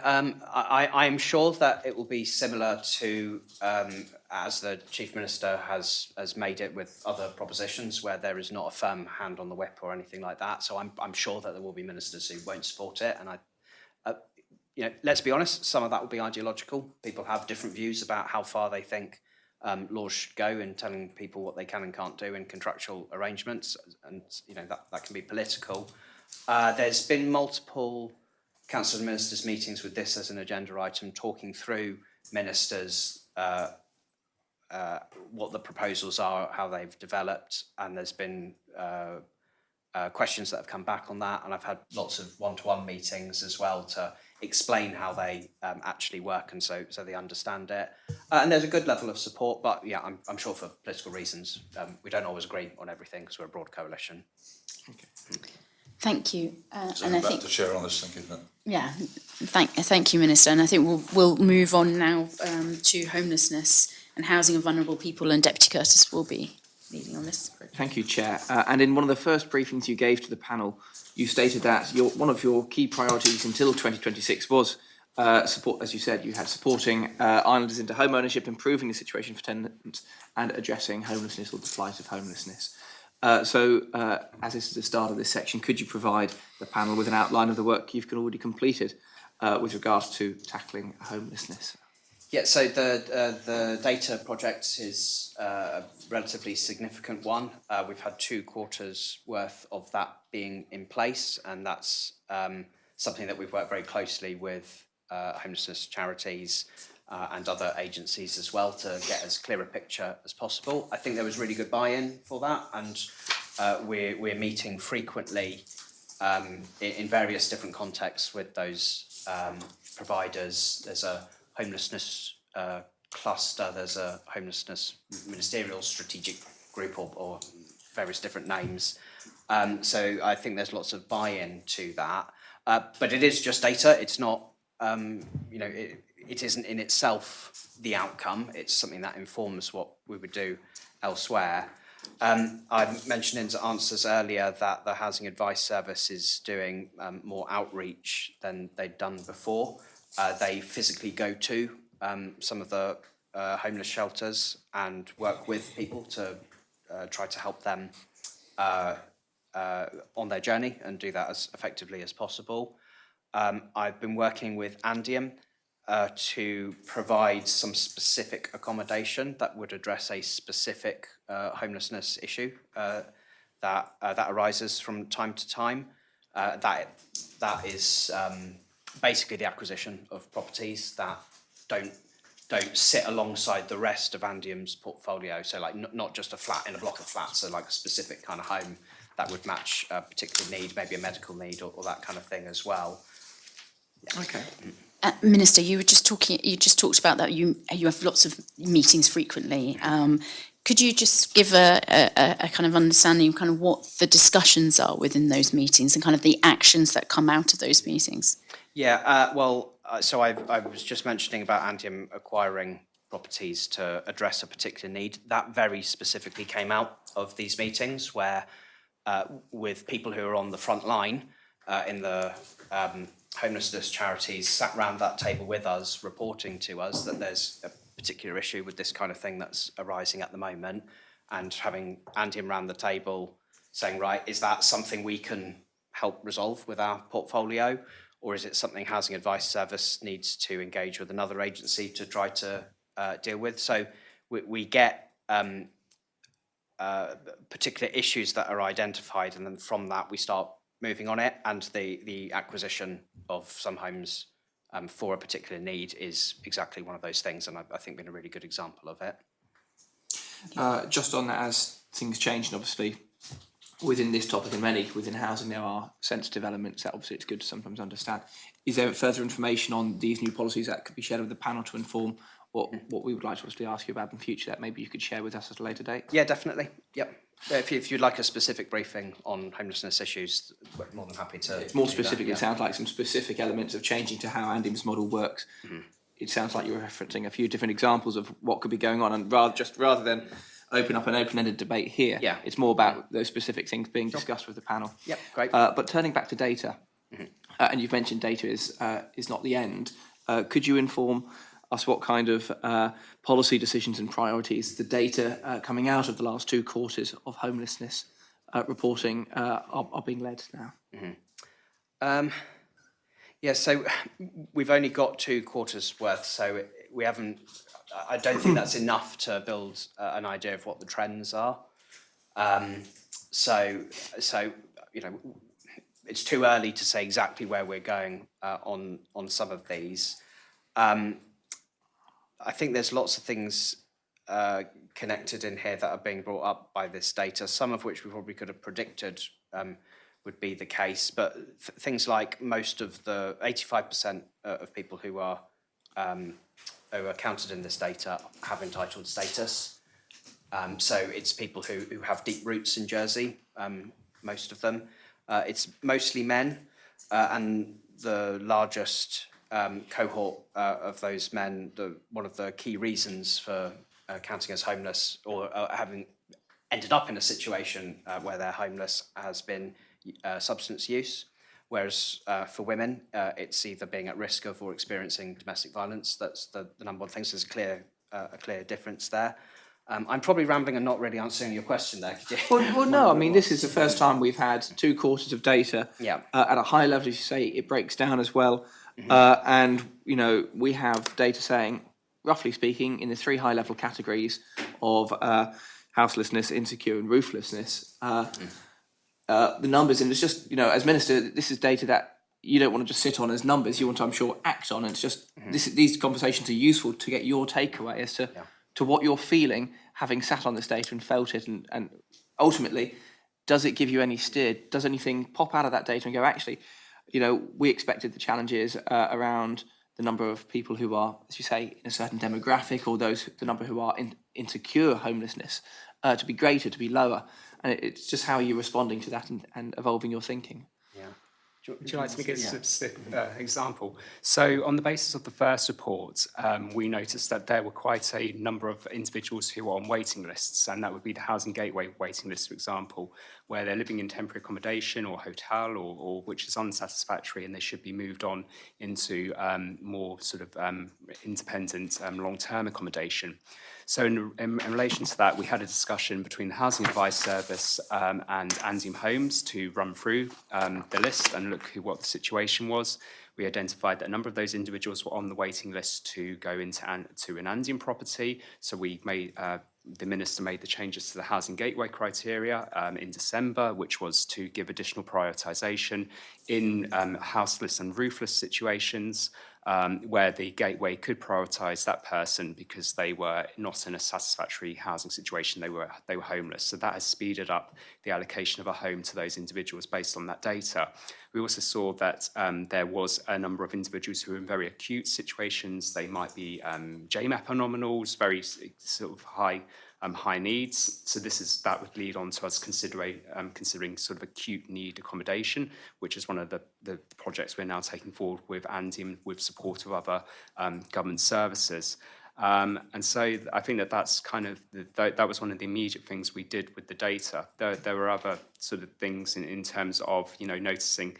I am sure that it will be similar to as the Chief Minister has made it with other propositions where there is not a firm hand on the whip or anything like that. So I'm sure that there will be ministers who won't support it, and let's be honest, some of that will be ideological. People have different views about how far they think laws should go in telling people what they can and can't do in contractual arrangements, and that can be political. There's been multiple Council of Ministers meetings with this as an agenda item, talking through ministers what the proposals are, how they've developed, and there's been questions that have come back on that, and I've had lots of one-to-one meetings as well to explain how they actually work, and so they understand it. And there's a good level of support, but yeah, I'm sure for political reasons we don't always agree on everything because we're a broad coalition. Okay. Thank you. So And I back think, to chair on this, thank you. yeah, thank you, Minister. And I think we'll move on now to homelessness and housing of vulnerable people, and Deputy Curtis will be leading on this. Thank you, Chair. And in one of the first briefings you gave to the panel, you stated that one of your key priorities until 2026 was support, as you said, you had supporting islanders into home ownership, improving the situation for tenants, and addressing homelessness or the plight of homelessness. As this is the start of this section, could you provide the panel with an outline of the work you've already completed with regards to tackling homelessness? Yeah, so the data project is a relatively significant one. We've had 2 quarters worth of that being in place, and that's something that we've worked very closely with homelessness charities and other agencies as well to get as clear a picture as possible. I think there was really good buy-in for that, and we're meeting frequently in various different contexts with those providers. There's a homelessness cluster, there's a homelessness ministerial strategic group or various different names. So I think there's lots of buy-in to that. But it is just data, it's not, it isn't in itself the outcome, it's something that informs what we would do elsewhere. I mentioned in answers earlier that the Housing Advice Service is doing more outreach than they'd done before. They physically go to some of the homeless shelters and work with people to try to help them on their journey and do that as effectively as possible. I've been working with Andium to provide some specific accommodation that would address a specific homelessness issue that arises from time to time. That is basically the acquisition of properties that don't sit alongside the rest of Andium's portfolio. So like not just a flat in a block of flats, so like a specific kind of home that would match a particular need, maybe a medical need or that kind of thing as well. Yeah. Okay. Minister, you just talked about that you have lots of meetings frequently. Could you just give a kind of understanding of kind of what the discussions are within those meetings and kind of the actions that come out of those meetings? Yeah, so I was just mentioning about Andium acquiring properties to address a particular need. That very specifically came out of these meetings where with people who are on the front line in the homelessness charities sat round that table with us, reporting to us that there's a particular issue with this kind of thing that's arising at the moment, and having Andium round the table saying, right, is that something we can help resolve with our portfolio, or is it something Housing Advice Service needs to engage with another agency to try to deal with? So we get particular issues that are identified, and then from that we start moving on it, and the acquisition of some homes for a particular need is exactly one of those things, and I think been a really good example of it. Just on that, as things change, and obviously within this topic and many within housing, there are sensitive elements that obviously it's good to sometimes understand. Is there further information on these new policies that could be shared with the panel to inform what we would like to obviously ask you about in future that maybe you could share with us at a later date? Yeah, definitely. Yep. If you'd like a specific briefing on homelessness issues, we're more than happy to. More specifically, it sounds like some specific elements of changing to how Andium's model works. Mm-hmm. It sounds like you're referencing a few different examples of what could be going on, and rather than open up an open-ended debate here, it's more about those specific things being discussed with the panel. Yep, great. But turning back to data, and you've mentioned data is not the end. Could you inform us what kind of policy decisions and priorities the data coming out of the last 2 quarters of homelessness reporting are being led now? Mm-hmm. Yeah, so we've only got 2 quarters worth, so we haven't. I don't think that's enough to build an idea of what the trends are. So it's too early to say exactly where we're going on some of these. I think there's lots of things connected in here that are being brought up by this data, some of which we probably could have predicted would be the case, but things like most of the 85% of people who are counted in this data have entitled status. So it's people who have deep roots in Jersey, most of them. It's mostly men, and the largest cohort of those men, one of the key reasons for counting as homeless or having ended up in a situation where they're homeless has been substance use. Whereas for women, it's either being at risk of or experiencing domestic violence. That's the number one thing. So there's a clear difference there. I'm probably rambling and not really answering your question there. Could you? Well, no, I mean, this is the first time we've had 2 quarters of data Yeah. at a high level, as you say, it breaks down as well. And, we have data saying, roughly speaking, in the 3 high-level categories of houselessness, insecure and rooflessness, the numbers, and it's just, as Minister, this is data that you don't want to just sit on as numbers, you want to, I'm sure, act on. And it's just, these conversations are useful to get your takeaway as to what you're feeling, having sat on this data and felt it, and ultimately, does it give you any steer? Does anything pop out of that data and go, actually, we expected the challenges around the number of people who are, as you say, in a certain demographic, or the number who are in insecure homelessness, to be greater, to be lower. And it's just how you're responding to that and evolving your thinking. Yeah. Would you like to give a specific example? So on the basis of the first report, we noticed that there were quite a number of individuals who were on waiting lists, and that would be the Housing Gateway waiting list, for example, where they're living in temporary accommodation or hotel, or which is unsatisfactory, and they should be moved on into more sort of independent long-term accommodation. So in relation to that, we had a discussion between the Housing Advice Service and Andium Homes to run through the list and look at what the situation was. We identified that a number of those individuals were on the waiting list to go into an Andium property. So we made the Minister made the changes to the Housing Gateway criteria in December, which was to give additional prioritisation in houseless and roofless situations, where the gateway could prioritise that person because they were not in a satisfactory housing situation, they were homeless. So that has speeded up the allocation of a home to those individuals based on that data. We also saw that there was a number of individuals who were in very acute situations. They might be JMAP anomalous, very sort of high needs. So that would lead on to us considering sort of acute need accommodation, which is one of the projects we're now taking forward with Andium with support of other government services. And so I think that's kind of, that was one of the immediate things we did with the data. There were other sort of things in terms of, noticing,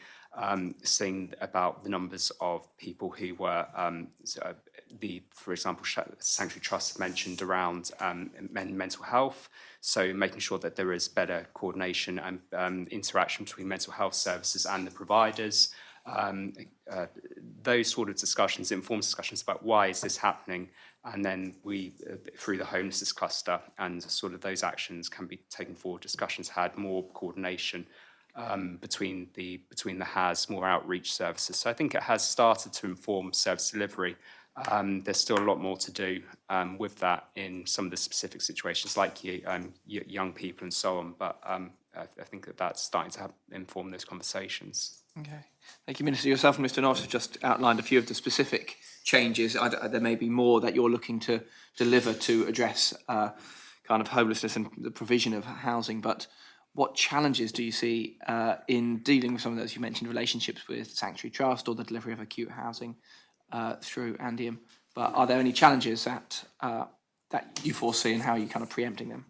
seeing about the numbers of people who were, for example, Sanctuary Trust mentioned around mental health. So making sure that there is better coordination and interaction between mental health services and the providers. Those sort of discussions, informed discussions about why is this happening, and then we, through the homelessness cluster and sort of those actions can be taken forward, discussions had, more coordination between the HAS, more outreach services. So I think it has started to inform service delivery. There's still a lot more to do with that in some of the specific situations like young people and so on, but I think that's starting to inform those conversations. Okay. Thank you, Minister. Yourself and Mr. Norris have just outlined a few of the specific changes. There may be more that you're looking to deliver to address kind of homelessness and the provision of housing, but what challenges do you see in dealing with some of those? You mentioned relationships with Sanctuary Trust or the delivery of acute housing through Andium, but are there any challenges that you foresee and how are you kind of preempting them?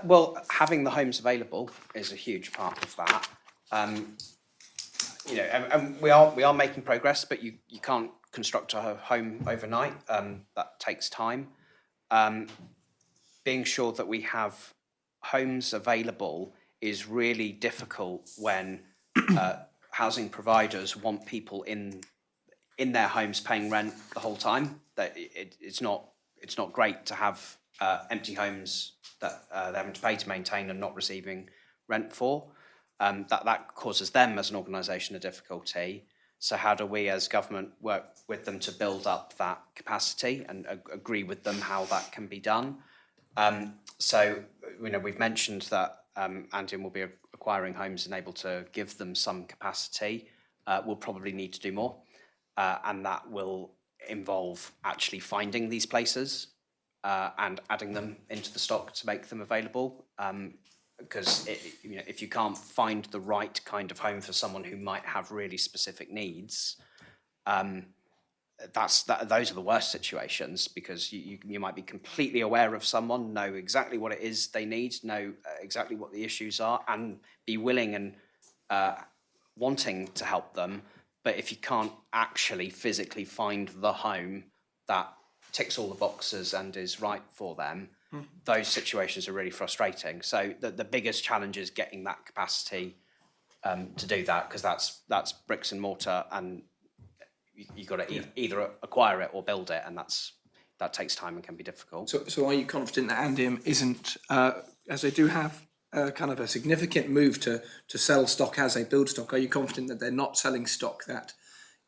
Well, having the homes available is a huge part of that. And we are making progress, but you can't construct a home overnight. That takes time. Being sure that we have homes available is really difficult when housing providers want people in their homes paying rent the whole time. That it's not great to have empty homes that they're having to pay to maintain and not receiving rent for. That causes them as an organisation a difficulty. So how do we as government work with them to build up that capacity and agree with them how that can be done? So we've mentioned that Andium will be acquiring homes and able to give them some capacity. We'll probably need to do more, and that will involve actually finding these places and adding them into the stock to make them available. Because if you can't find the right kind of home for someone who might have really specific needs, those are the worst situations, because you might be completely aware of someone, know exactly what it is they need, know exactly what the issues are, and be willing and wanting to help them, but if you can't actually physically find the home that ticks all the boxes and is right for them, those situations are really frustrating. So the biggest challenge is getting that capacity to do that, because that's bricks and mortar, and you've got to either acquire it or build it, and that takes time and can be difficult. So are you confident that Andium isn't, as they do have kind of a significant move to sell stock as they build stock, are you confident that they're not selling stock that,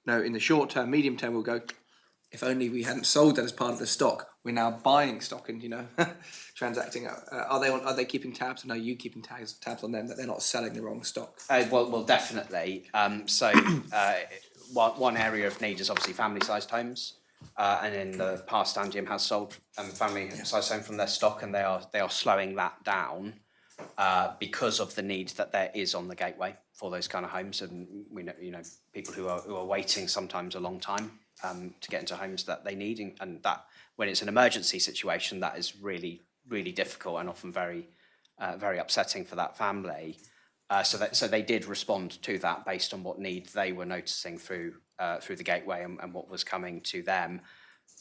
in the short term, medium term, will go, if only we hadn't sold that as part of the stock, we're now buying stock and, transacting. Are they keeping tabs, and are you keeping tabs on them that they're not selling the wrong stock? Well, definitely. One area of need is obviously family-sized homes. And in the past, Andium has sold family-sized home from their stock, and they are slowing that down because of the need that there is on the gateway for those kind of homes. And we know, people who are waiting sometimes a long time to get into homes that they need, and that when it's an emergency situation, that is really, really difficult and often very, very upsetting for that family. So they did respond to that based on what need they were noticing through the gateway and what was coming to them.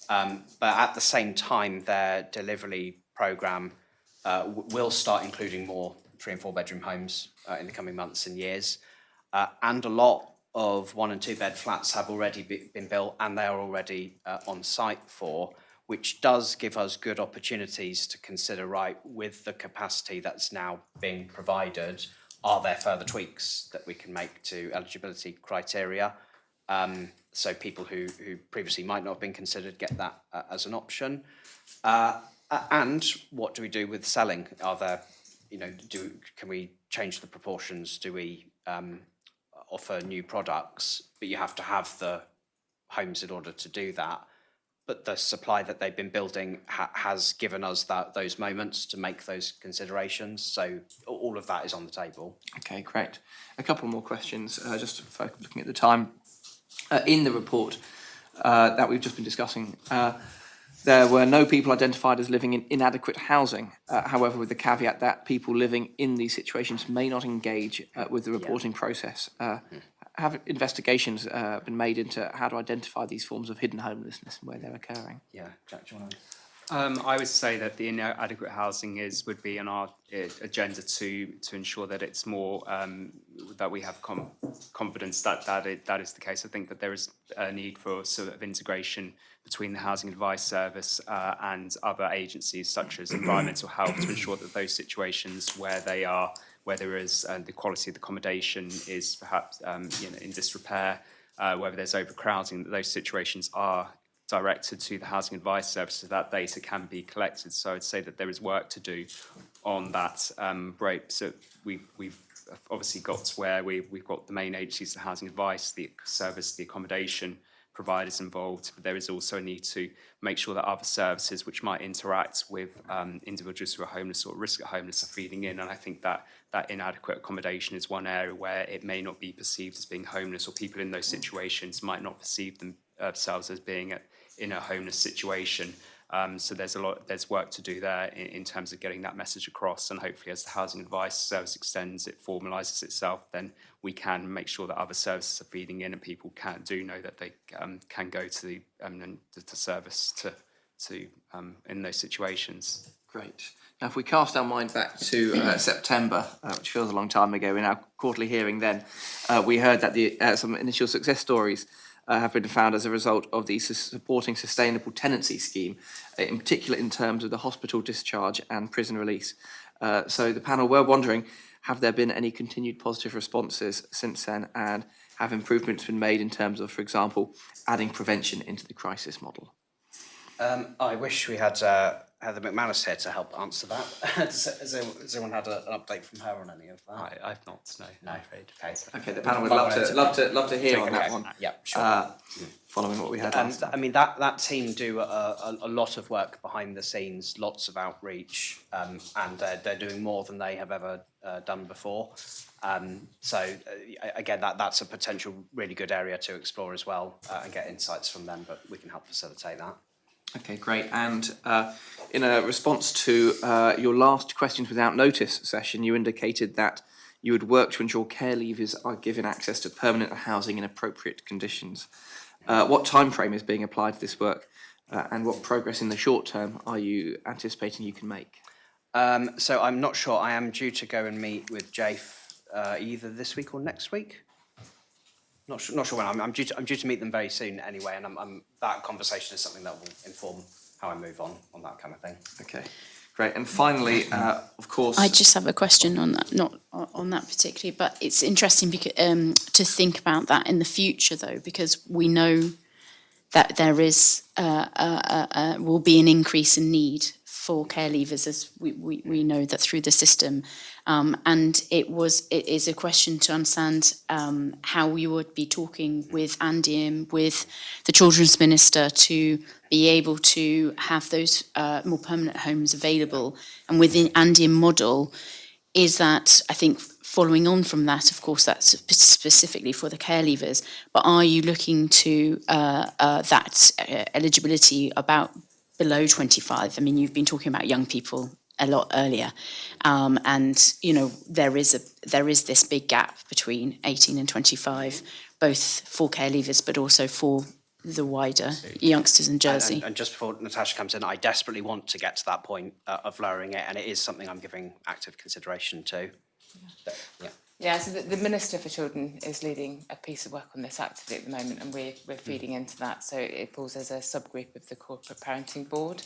But at the same time, their delivery programme will start including more 3 and 4 bedroom homes in the coming months and years. And a lot of 1 and 2 bed flats have already been built, and they are already on site for, which does give us good opportunities to consider, right, with the capacity that's now being provided, are there further tweaks that we can make to eligibility criteria? So people who previously might not have been considered get that as an option. And what do we do with selling? Are there, can we change the proportions? Do we offer new products? But you have to have the homes in order to do that. But the supply that they've been building has given us those moments to make those considerations. So all of that is on the table. Okay, great. A couple more questions, just looking at the time. In the report that we've just been discussing, there were no people identified as living in inadequate housing. However, with the caveat that people living in these situations may not engage with the reporting process. Have investigations been made into how to identify these forms of hidden homelessness and where they're occurring? Yeah, Jack, do you want to? I would say that the inadequate housing would be on our agenda to ensure that it's more that we have confidence that is the case. I think that there is a need for sort of integration between the Housing Advice Service and other agencies such as environmental health to ensure that those situations where there is the quality of the accommodation is perhaps in disrepair, whether there's overcrowding, that those situations are directed to the Housing Advice Service so that data can be collected. So I'd say that there is work to do on that. So we've obviously got to where we've got the main agencies, the Housing Advice, the Service, the accommodation providers involved, but there is also a need to make sure that other services which might interact with individuals who are homeless or at risk of homeless are feeding in. And I think that inadequate accommodation is one area where it may not be perceived as being homeless, or people in those situations might not perceive themselves as being in a homeless situation. So there's work to do there in terms of getting that message across, and hopefully as the Housing Advice Service extends, it formalises itself, then we can make sure that other services are feeding in and people do know that they can go to the service to in those situations. Great. Now, if we cast our mind back to September, which feels a long time ago, in our quarterly hearing then, we heard that some initial success stories have been found as a result of the supporting sustainable tenancy scheme, in particular in terms of the hospital discharge and prison release. So the panel were wondering, have there been any continued positive responses since then, and have improvements been made in terms of, for example, adding prevention into the crisis model? I wish we had Heather McManus here to help answer that. Has anyone had an update from her on any of that? I've not, no. No. Okay. Okay, the panel would love to hear on that one. Yeah, sure. Following what we had. I mean, that team do a lot of work behind the scenes, lots of outreach, and they're doing more than they have ever done before. Again, that's a potential really good area to explore as well, and get insights from them, but we can help facilitate that. Okay, great. And in a response to your last questions without notice session, you indicated that you would work to ensure care leavers are given access to permanent housing in appropriate conditions. What timeframe is being applied to this work, and what progress in the short term are you anticipating you can make? So I'm not sure. I am due to go and meet with JAFE either this week or next week. Not sure when. I'm due to meet them very soon anyway, and that conversation is something that will inform how I move on that kind of thing. Okay, great. And finally, of course, I just have a question on that, not on that particularly, but it's interesting because, to think about that in the future, though, because we know that there is will be an increase in need for care leavers, as we know that through the system, and it is a question to understand how you would be talking with Andium, with the Children's Minister, to be able to have those more permanent homes available. And within Andium model, is that, I think, following on from that, of course, that's specifically for the care leavers, but are you looking to that eligibility about below 25? I mean, you've been talking about young people a lot earlier, and you know there is this big gap between 18 and 25, both for care leavers but also for the wider youngsters in Jersey. And just before Natasha comes in, I desperately want to get to that point of lowering it, and it is something I'm giving active consideration to. Yeah. Yeah, so the Minister for Children is leading a piece of work on this actively at the moment, and we're feeding into that. So it falls as a subgroup of the Corporate Parenting Board.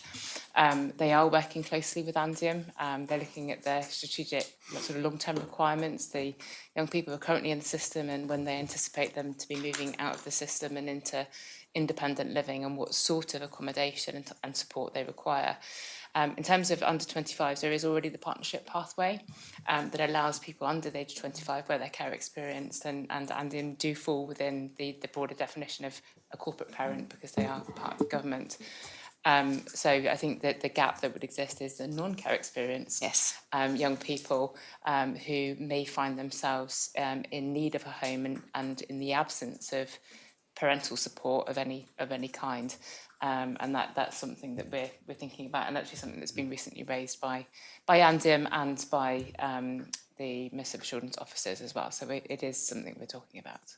They are working closely with Andium. They're looking at their strategic sort of long-term requirements, the young people who are currently in the system, and when they anticipate them to be moving out of the system and into independent living, and what sort of accommodation and support they require. In terms of under 25s, there is already the partnership pathway that allows people under the age of 25 where they're care experienced and do fall within the broader definition of a corporate parent because they are part of the government. So I think that the gap that would exist is the non-care experienced young people who may find themselves in need of a home and in the absence of parental support of any kind. And that's something that we're thinking about, and actually something that's been recently raised by Andium and by the Minister for Children's officers as well. So it is something we're talking about.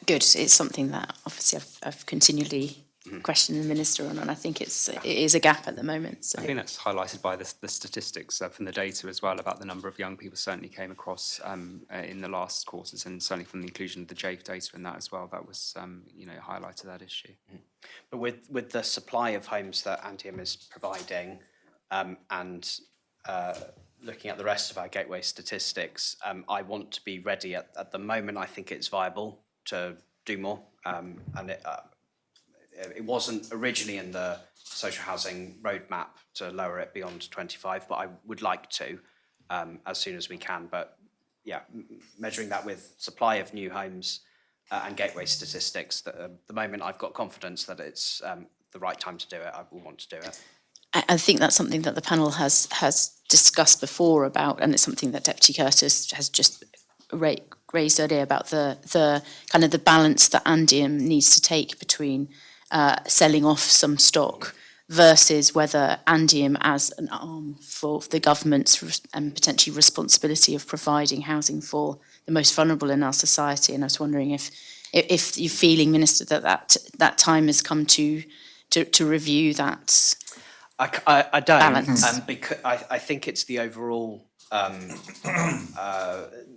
Good. It's something that obviously I've continually questioned the Minister on, and I think it is a gap at the moment. So I think that's highlighted by the statistics from the data as well about the number of young people certainly came across in the last quarters, and certainly from the inclusion of the JAFE data in that as well, that was highlighted that issue. But with the supply of homes that Andium is providing, and looking at the rest of our gateway statistics, I want to be ready at the moment. I think it's viable to do more, and it wasn't originally in the social housing roadmap to lower it beyond 25, but I would like to as soon as we can. But yeah, measuring that with supply of new homes and gateway statistics, that at the moment I've got confidence that it's the right time to do it. I will want to do it. I think that's something that the panel has discussed before about, and it's something that Deputy Curtis has just raised earlier about the kind of the balance that Andium needs to take between selling off some stock versus whether Andium as an arm for the government's and potentially responsibility of providing housing for the most vulnerable in our society. And I was wondering if you're feeling, Minister, that time has come to review that. I don't, balance. Because I think it's the overall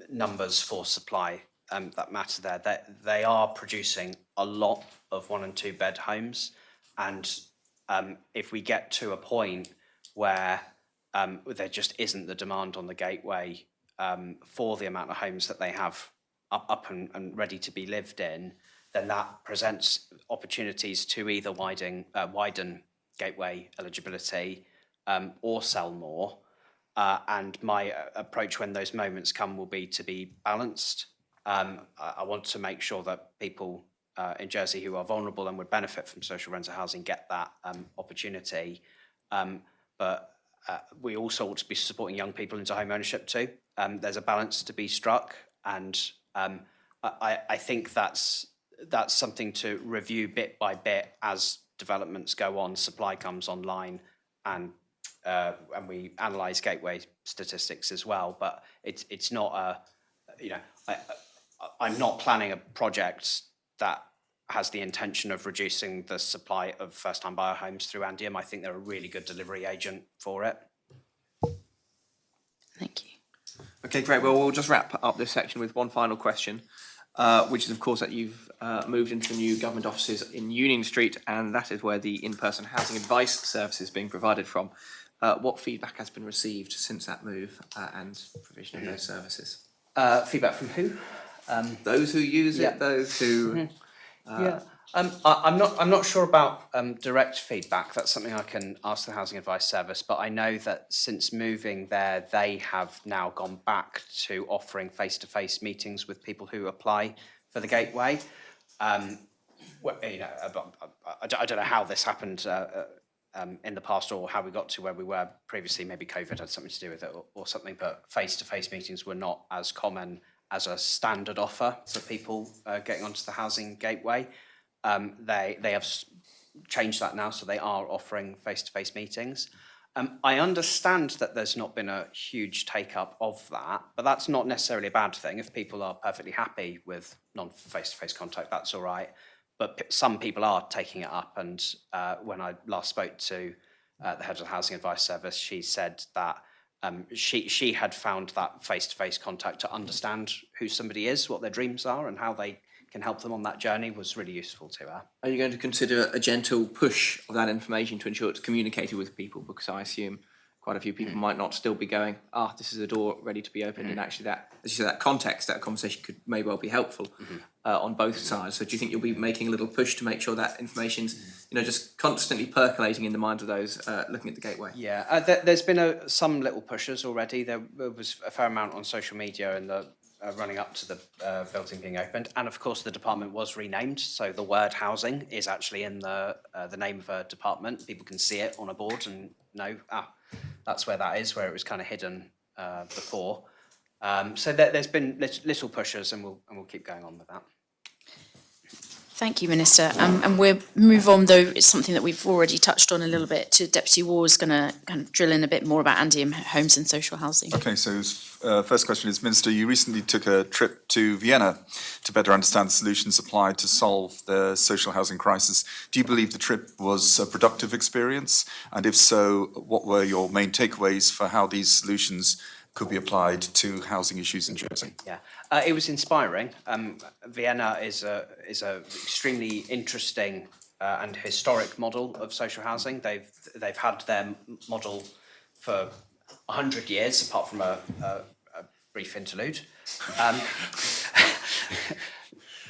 numbers for supply that matter there. They are producing a lot of 1 and 2 bed homes, and if we get to a point where there just isn't the demand on the gateway for the amount of homes that they have up and ready to be lived in, then that presents opportunities to either widen gateway eligibility or sell more. And my approach when those moments come will be to be balanced. I want to make sure that people in Jersey who are vulnerable and would benefit from social rental housing get that opportunity. But we also ought to be supporting young people into home ownership too. There's a balance to be struck, and I think that's something to review bit by bit as developments go on, supply comes online, and we analyse gateway statistics as well. But it's not I'm not planning a project that has the intention of reducing the supply of first-time buyer homes through Andium. I think they're a really good delivery agent for it. Thank you. Okay, great. Well, we'll just wrap up this section with one final question, which is, of course, that you've moved into the new government offices in Union Street, and that is where the in-person housing advice service is being provided from. What feedback has been received since that move and provision of those services? Feedback from who? Those who use Yeah. it, those who... I'm not sure about direct feedback. That's something I can ask the Housing Advice Service, but I know that since moving there, they have now gone back to offering face-to-face meetings with people who apply for the gateway. I don't know how this happened in the past or how we got to where we were previously. Maybe COVID had something to do with it or something, but face-to-face meetings were not as common as a standard offer for people getting onto the housing gateway. They have changed that now, so they are offering face-to-face meetings. I understand that there's not been a huge take-up of that, but that's not necessarily a bad thing. If people are perfectly happy with non-face-to-face contact, that's all right. But some people are taking it up, and when I last spoke to the head of the Housing Advice Service, she said that she had found that face-to-face contact to understand who somebody is, what their dreams are, and how they can help them on that journey was really useful to her. Are you going to consider a gentle push of that information to ensure it's communicated with people? Because I assume quite a few people might not still be going, this is a door ready to be opened, and actually that, as you say, that context, that conversation may well be helpful on both sides. So do you think you'll be making a little push to make sure that information's, just constantly percolating in the minds of those looking at the gateway? Yeah, there's been some little pushes already. There was a fair amount on social media in the running up to the building being opened, and of course the department was renamed, so the word housing is actually in the name of a department. People can see it on a board and know, that's where that is, where it was kind of hidden before. So there's been little pushes, and we'll keep going on with that. Thank you, Minister. And we'll move on, though it's something that we've already touched on a little bit, to Deputy Ward's going to kind of drill in a bit more about Andium Homes and Social Housing. Okay, so first question is, Minister, you recently took a trip to Vienna to better understand the solutions applied to solve the social housing crisis. Do you believe the trip was a productive experience? And if so, what were your main takeaways for how these solutions could be applied to housing issues in Jersey? Yeah, it was inspiring. Vienna is a extremely interesting and historic model of social housing. They've had their model for 100 years, apart from a brief interlude,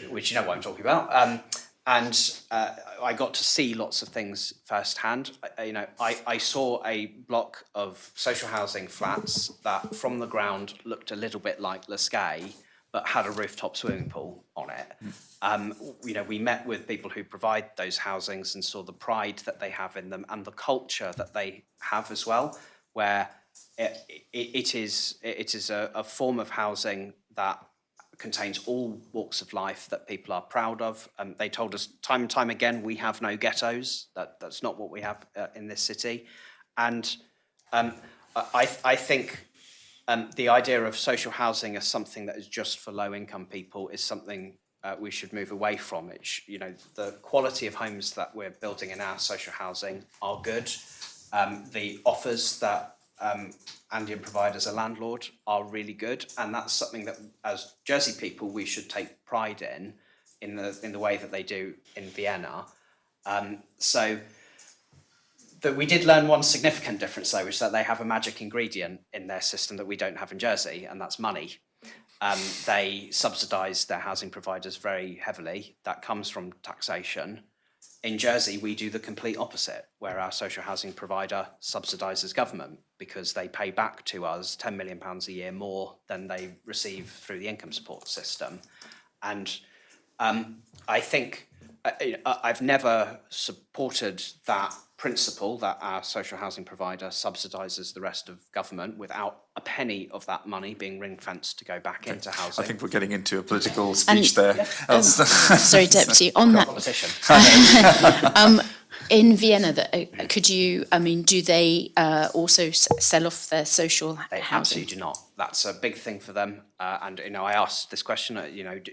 which you know what I'm talking about. And I got to see lots of things firsthand. I saw a block of social housing flats that from the ground looked a little bit like Lescay, but had a rooftop swimming pool on it. We met with people who provide those housings and saw the pride that they have in them and the culture that they have as well, where it is a form of housing that contains all walks of life that people are proud of. They told us time and time again, we have no ghettos. That's not what we have in this city. And I think the idea of social housing as something that is just for low-income people is something we should move away from. The quality of homes that we're building in our social housing are good. The offers that Andium provide as a landlord are really good, and that's something that as Jersey people we should take pride in the way that they do in Vienna. So that we did learn one significant difference though, which is that they have a magic ingredient in their system that we don't have in Jersey, and that's money. They subsidise their housing providers very heavily. That comes from taxation. In Jersey, we do the complete opposite, where our social housing provider subsidises government because they pay back to us £10 million a year more than they receive through the income support system. And I think I've never supported that principle that our social housing provider subsidises the rest of government without a penny of that money being ring-fenced to go back into housing. I think we're getting into a political speech there. Sorry, Deputy, on that. Politician. In Vienna, could you, do they also sell off their social They housing? absolutely do not. That's a big thing for them. And, I asked this question,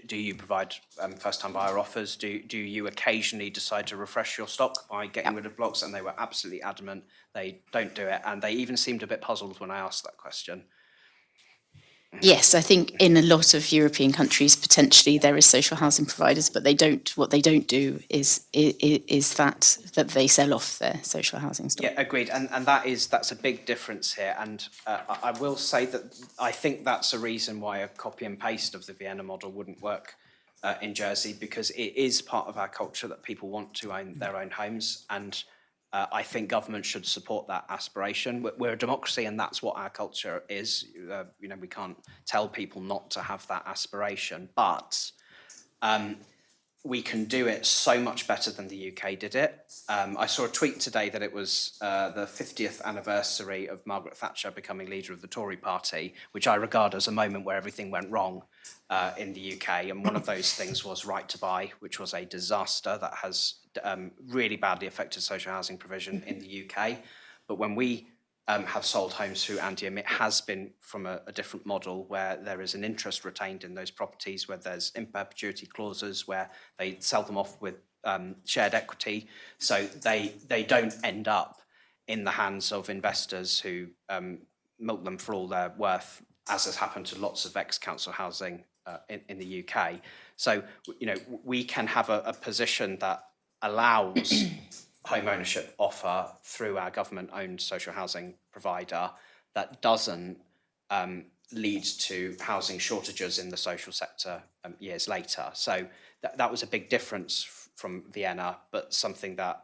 do you provide first-time buyer offers? Do you occasionally decide to refresh your stock by getting rid of blocks? And they were absolutely adamant they don't do it. And they even seemed a bit puzzled when I asked that question. Yes, I think in a lot of European countries, potentially there is social housing providers, but what they don't do is that they sell off their social housing stock. Yeah, agreed. And that's a big difference here. And I will say that I think that's a reason why a copy and paste of the Vienna model wouldn't work in Jersey, because it is part of our culture that people want to own their own homes. And I think government should support that aspiration. We're a democracy, and that's what our culture is. We can't tell people not to have that aspiration, but we can do it so much better than the UK did it. I saw a tweet today that it was the 50th anniversary of Margaret Thatcher becoming leader of the Tory party, which I regard as a moment where everything went wrong in the UK. And one of those things was Right to Buy, which was a disaster that has really badly affected social housing provision in the UK. But when we have sold homes through Andium, it has been from a different model where there is an interest retained in those properties, where there's in perpetuity clauses, where they sell them off with shared equity, so they don't end up in the hands of investors who milk them for all they're worth, as has happened to lots of ex-council housing in the UK. So, we can have a position that allows home ownership offer through our government-owned social housing provider that doesn't lead to housing shortages in the social sector years later. So that was a big difference from Vienna, but something that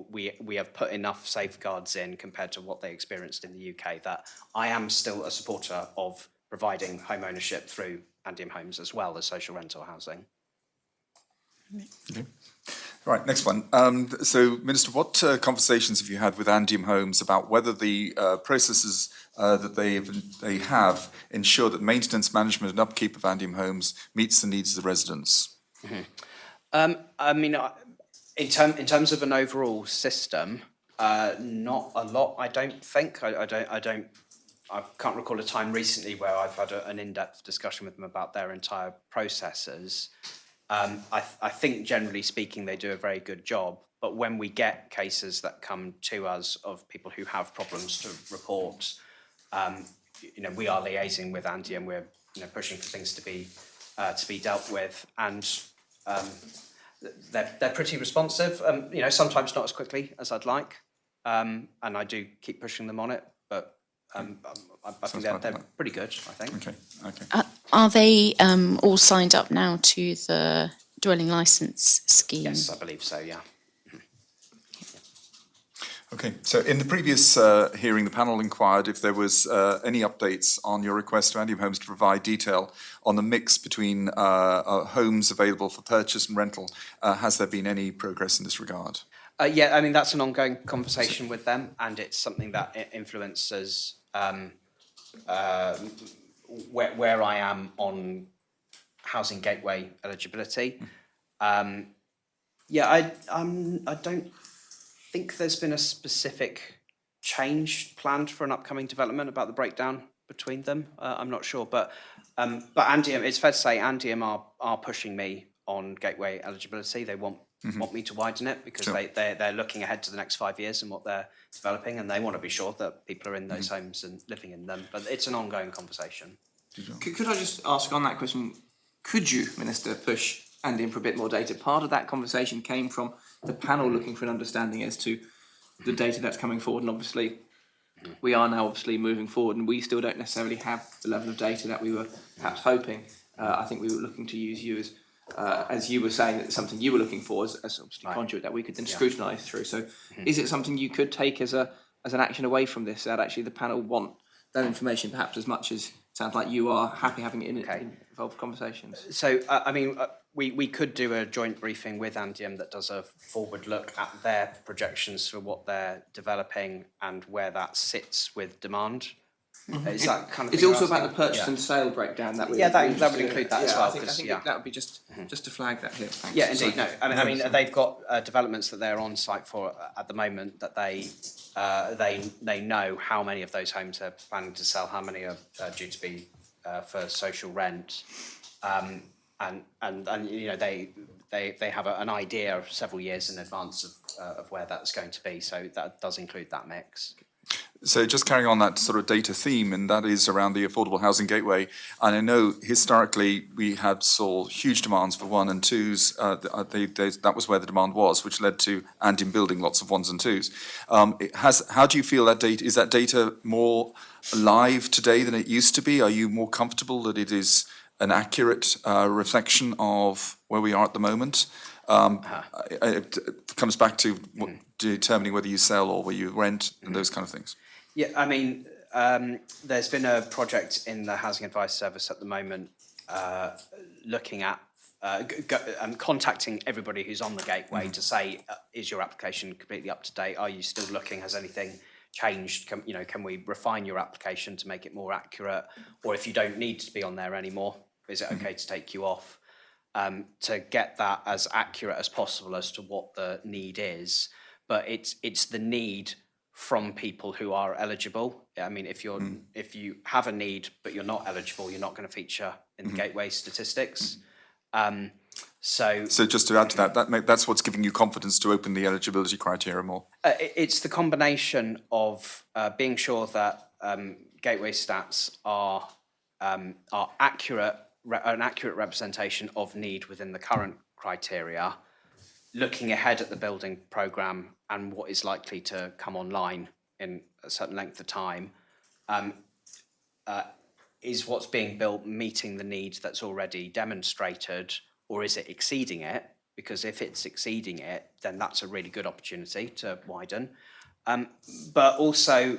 we have put enough safeguards in compared to what they experienced in the UK that I am still a supporter of providing home ownership through Andium Homes as well as social rental housing. Okay. Right, next one. So, Minister, what conversations have you had with Andium Homes about whether the processes that they have ensure that maintenance, management and upkeep of Andium Homes meets the needs of the residents? In terms of an overall system, not a lot, I don't think. I can't recall a time recently where I've had an in-depth discussion with them about their entire processes. I think generally speaking, they do a very good job. But when we get cases that come to us of people who have problems to report, we are liaising with Andium. We're pushing for things to be dealt with, and they're pretty responsive. Sometimes not as quickly as I'd like, and I do keep pushing them on it. But I think they're pretty good, I think. Okay. Are they all signed up now to the dwelling licence scheme? Yes, I believe so, yeah. Okay, so in the previous hearing, the panel inquired if there was any updates on your request to Andium Homes to provide detail on the mix between homes available for purchase and rental. Has there been any progress in this regard? That's an ongoing conversation with them, and it's something that influences where I am on housing gateway eligibility. I don't think there's been a specific change planned for an upcoming development about the breakdown between them. I'm not sure, but Andium, it's fair to say Andium are pushing me on gateway eligibility. They want me to widen it because they're looking ahead to the next 5 years and what they're developing, and they want to be sure that people are in those homes and living in them. But it's an ongoing conversation. Could I just ask on that question, could you, Minister, push Andium for a bit more data? Part of that conversation came from the panel looking for an understanding as to the data that's coming forward, and obviously we are now moving forward, and we still don't necessarily have the level of data that we were perhaps hoping. I think we were looking to use you as you were saying, that it's something you were looking for as obviously a conduit that we could then scrutinise through. So is it something you could take as an action away from this, that actually the panel want that information perhaps as much as it sounds like you are happy having it in involved conversations? So, we could do a joint briefing with Andium that does a forward look at their projections for what they're developing and where that sits with demand. Is that kind of It's thing you're also about asking? the purchase Yeah. and sale breakdown that we. Yeah, that would include that as well, I think 'cause, I yeah. think that would be just to flag that here. Thanks. Yeah, indeed. No, Sorry. I mean they've got developments that they're on site for at the moment that they know how many of those homes they're planning to sell, how many are due to be for social rent, and you know they have an idea of several years in advance of where that's going to be. So that does include that mix. So just carrying on that sort of data theme, and that is around the affordable housing gateway. And I know historically we saw huge demands for 1 and 2s. That was where the demand was, which led to Andium building lots of 1s and 2s. How do you feel that data, is that data more live today than it used to be? Are you more comfortable that it is an accurate reflection of where we are at the moment? It comes back to determining whether you sell or whether you rent and those kind of things. Yeah, I mean, there's been a project in the Housing Advice Service at the moment looking at contacting everybody who's on the gateway to say, is your application completely up to date? Are you still looking? Has anything changed? Can we refine your application to make it more accurate? Or if you don't need to be on there anymore, is it okay to take you off? To get that as accurate as possible as to what the need is, but it's the need from people who are eligible. I mean, if you have a need but you're not eligible, you're not going to feature in the gateway statistics. So just to add to that, that's what's giving you confidence to open the eligibility criteria more. It's the combination of being sure that gateway stats are accurate. An accurate representation of need within the current criteria, looking ahead at the building programme and what is likely to come online in a certain length of time, is what's being built meeting the need that's already demonstrated, or is it exceeding it? Because if it's exceeding it, then that's a really good opportunity to widen. But also,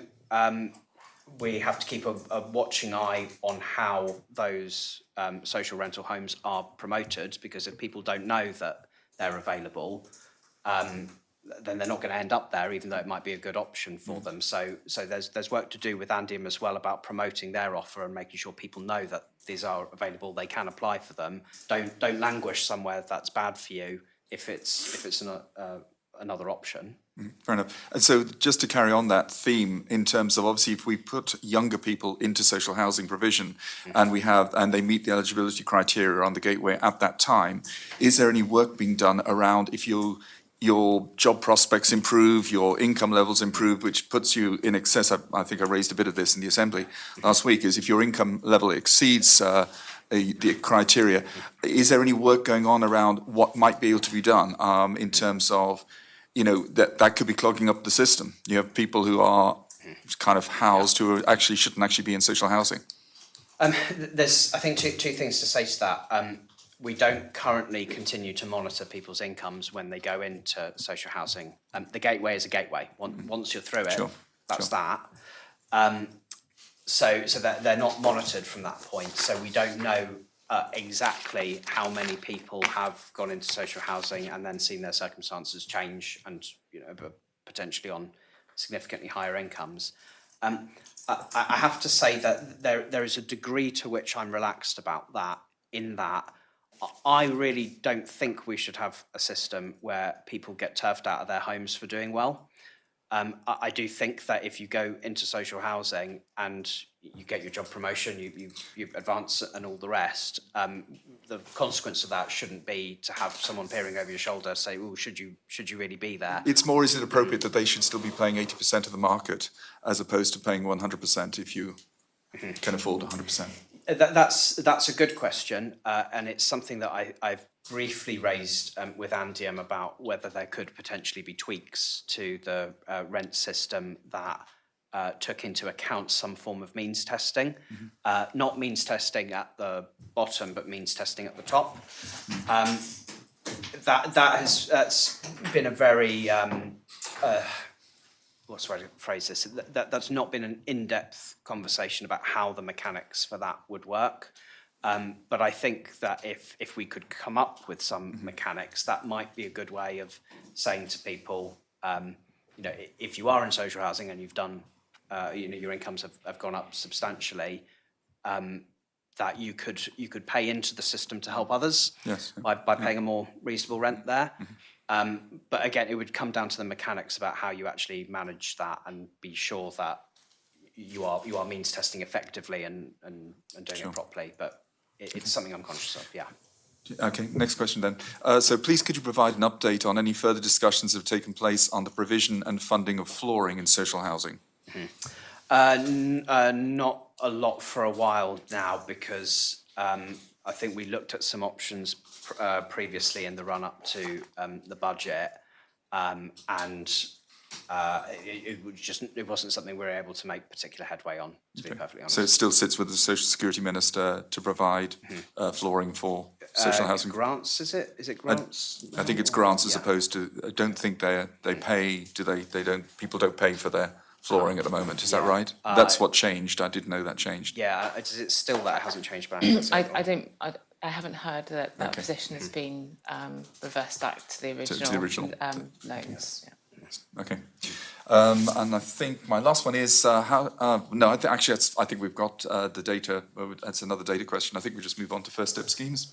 we have to keep a watching eye on how those social rental homes are promoted, because if people don't know that they're available, then they're not going to end up there, even though it might be a good option for them. So there's work to do with Andium as well about promoting their offer and making sure people know that these are available, they can apply for them. Don't languish somewhere that's bad for you if it's another option. Fair enough. And so just to carry on that theme, in terms of obviously if we put younger people into social housing provision and they meet the eligibility criteria on the gateway at that time, is there any work being done around if your job prospects improve, your income levels improve, which puts you in excess? I think I raised a bit of this in the Assembly last week, is if your income level exceeds the criteria, is there any work going on around what might be able to be done in terms of, that could be clogging up the system? You have people who are kind of housed who shouldn't actually be in social housing. There's, I think, two things to say to that. We don't currently continue to monitor people's incomes when they go into social housing. The gateway is a gateway. Once you're through it, that's that. So that they're not monitored from that point. So we don't know exactly how many people have gone into social housing and then seen their circumstances change and potentially on significantly higher incomes. I have to say that there is a degree to which I'm relaxed about that, in that I really don't think we should have a system where people get turfed out of their homes for doing well. I do think that if you go into social housing and you get your job promotion, you advance and all the rest, the consequence of that shouldn't be to have someone peering over your shoulder say, "Oh, should you really be there?" It's more, is it appropriate that they should still be paying 80% of the market as opposed to paying 100% if you can afford 100%? That's a good question, and it's something that I've briefly raised with Andium about whether there could potentially be tweaks to the rent system that took into account some form of means testing, not means testing at the bottom, but means testing at the top. That's been a very what's the way to phrase this? That's not been an in-depth conversation about how the mechanics for that would work. But I think that if we could come up with some mechanics, that might be a good way of saying to people, if you are in social housing and you've done your incomes have gone up substantially, that you could pay into the system to help others Yes. by paying a more reasonable rent there. But again, it would come down to the mechanics about how you actually manage that and be sure that you are means testing effectively and doing it properly. But it's something I'm conscious of, yeah. Okay, next question then. So please could you provide an update on any further discussions that have taken place on the provision and funding of flooring in social housing? Not a lot for a while now, because I think we looked at some options previously in the run-up to the budget, and it wasn't something we were able to make particular headway on, to be perfectly honest. So it still sits with the Social Security Minister to provide flooring for social housing? Grants, is it? Is it grants? I think it's grants as opposed to, I don't think they pay, do they? They don't, people don't pay for their flooring at the moment, is that right? That's what changed, I didn't know that changed. Yeah, is it still that it hasn't changed back? I haven't heard that position has been reversed back to the original. To the original. Notes. Yeah. Okay. And I think my last one is I think we've got the data. That's another data question. I think we just move on to first step schemes.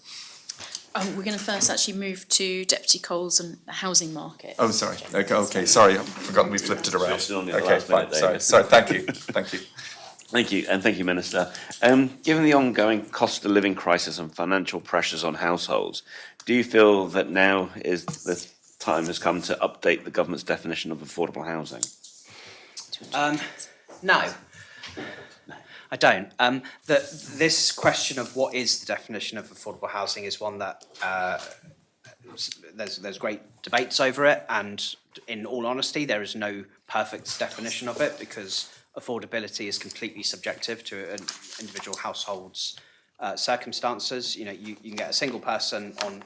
We're going to first actually move to Deputy Coles and the housing market. Oh, sorry. Okay. Sorry, I've forgotten we flipped it around. Just on the Okay, last fine. minute, David. Sorry. Thank you. Thank you. Thank you, and thank you, Minister. Given the ongoing cost of living crisis and financial pressures on households, do you feel that now is the time has come to update the government's definition of affordable housing? No, I don't. This question of what is the definition of affordable housing is one that there's great debates over it, and in all honesty, there is no perfect definition of it, because affordability is completely subjective to an individual household's circumstances. You can get a single person on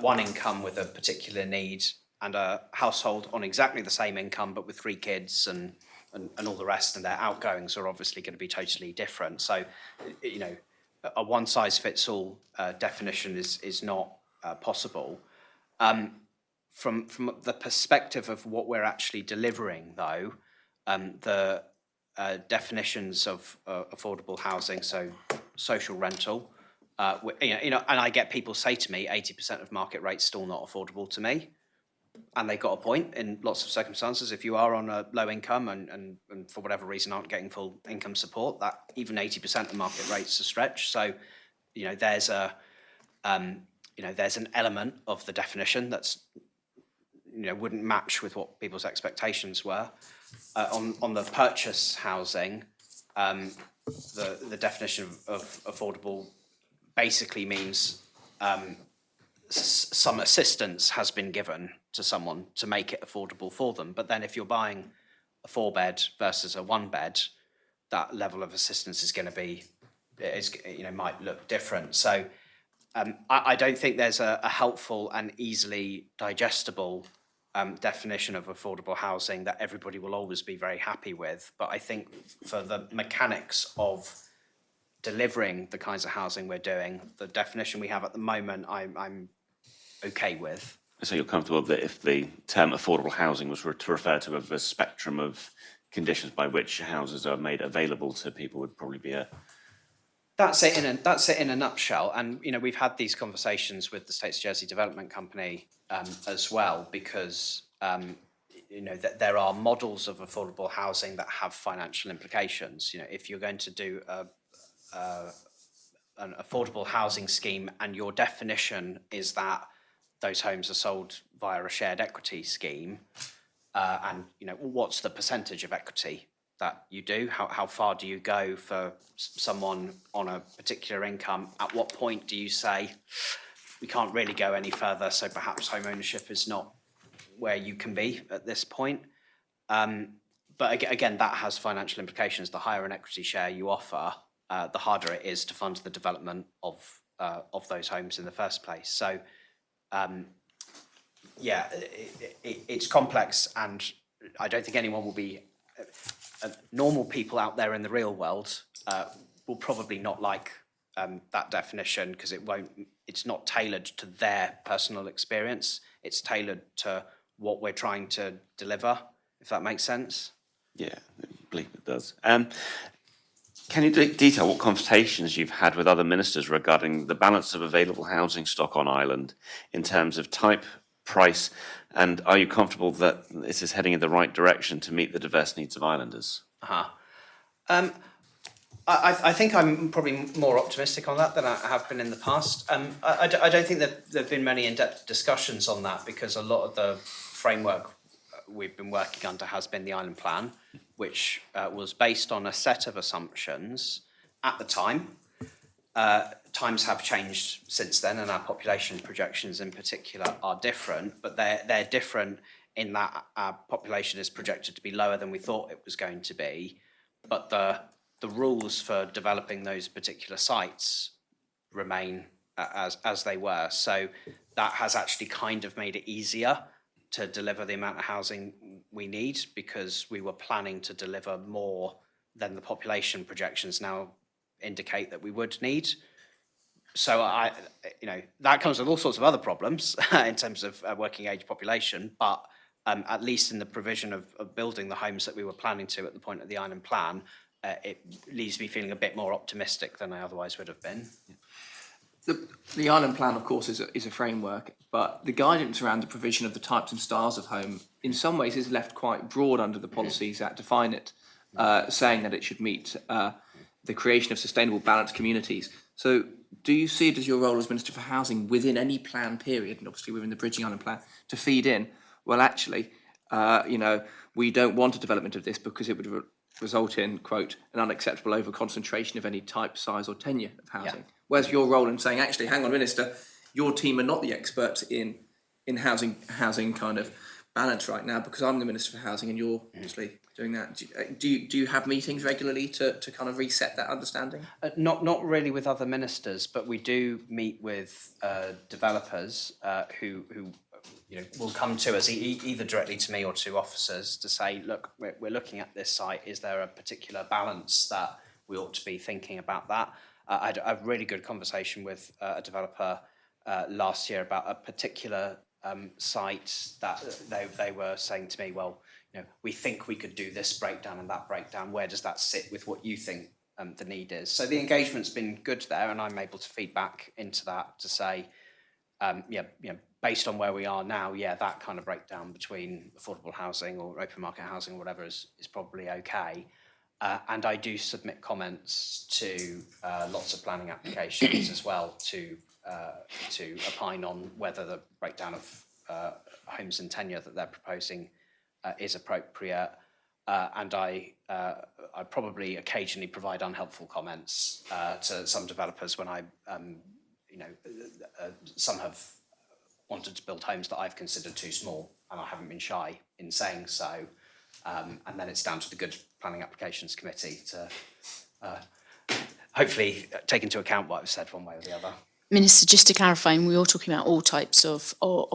one income with a particular need, and a household on exactly the same income but with 3 kids and all the rest, and their outgoings are obviously going to be totally different. So, a one-size-fits-all definition is not possible. From the perspective of what we're actually delivering, though, the definitions of affordable housing, so social rental, and I get people say to me, 80% of market rate's still not affordable to me. And they've got a point in lots of circumstances. If you are on a low income and for whatever reason aren't getting full income support, that even 80% of market rates a stretch. So, there's there's an element of the definition that's wouldn't match with what people's expectations were. On the purchase housing, the definition of affordable basically means some assistance has been given to someone to make it affordable for them. But then if you're buying a 4-bed versus a 1-bed, that level of assistance is going to be, might look different. So I don't think there's a helpful and easily digestible definition of affordable housing that everybody will always be very happy with. But I think for the mechanics of delivering the kinds of housing we're doing, the definition we have at the moment, I'm okay with. So you're comfortable that if the term affordable housing was to refer to a spectrum of conditions by which houses are made available to people, would probably be a... That's it in a nutshell. And we've had these conversations with the States Jersey Development Company as well, because that there are models of affordable housing that have financial implications. If you're going to do an affordable housing scheme and your definition is that those homes are sold via a shared equity scheme, and what's the percentage of equity that you do? How far do you go for someone on a particular income? At what point do you say we can't really go any further, so perhaps home ownership is not where you can be at this point? But again, that has financial implications. The higher an equity share you offer, the harder it is to fund the development of those homes in the first place. So, it's complex, and I don't think anyone will be... normal people out there in the real world will probably not like that definition, because it's not tailored to their personal experience. It's tailored to what we're trying to deliver, if that makes sense. Yeah, believe it does. Can you detail what conversations you've had with other ministers regarding the balance of available housing stock on Ireland in terms of type, price, and are you comfortable that this is heading in the right direction to meet the diverse needs of islanders? I think I'm probably more optimistic on that than I have been in the past. I don't think that there have been many in-depth discussions on that because a lot of the framework we've been working under has been the Island Plan, which was based on a set of assumptions at the time. Times have changed since then, and our population projections in particular are different, but they're different in that our population is projected to be lower than we thought it was going to be, but the rules for developing those particular sites remain as they were. So that has actually kind of made it easier to deliver the amount of housing we need because we were planning to deliver more than the population projections now indicate that we would need. So that comes with all sorts of other problems in terms of working age population, but at least in the provision of building the homes that we were planning to at the point of the Island Plan, it leaves me feeling a bit more optimistic than I otherwise would have been. The Island Plan, of course, is a framework, but the guidance around the provision of the types and styles of home, in some ways, is left quite broad under the policies that define it, saying that it should meet the creation of sustainable, balanced communities. So, do you see it as your role as Minister for Housing within any plan period, and obviously within the Bridging Island Plan, to feed in? Well, actually, we don't want a development of this because it would result in, quote, an unacceptable over-concentration of any type, size or tenure of housing. Yeah. Where's your role in saying, actually, hang on, Minister, your team are not the experts in housing kind of balance right now because I'm the Minister for Housing and you're obviously doing that. Do you have meetings regularly to kind of reset that understanding? Not really with other ministers, but we do meet with developers who will come to us either directly to me or to officers to say, look, we're looking at this site. Is there a particular balance that we ought to be thinking about that? I had a really good conversation with a developer last year about a particular site that they were saying to me, well, we think we could do this breakdown and that breakdown. Where does that sit with what you think the need is? So the engagement's been good there, and I'm able to feed back into that to say, based on where we are now, that kind of breakdown between affordable housing or open market housing or whatever is probably okay. And I do submit comments to lots of planning applications as well to opine on whether the breakdown of homes and tenure that they're proposing is appropriate. And I probably occasionally provide unhelpful comments to some developers when some have wanted to build homes that I've considered too small, and I haven't been shy in saying so. And then it's down to the Good Planning Applications Committee to hopefully take into account what I've said one way or the other. Minister, just to clarify, we are talking about all types of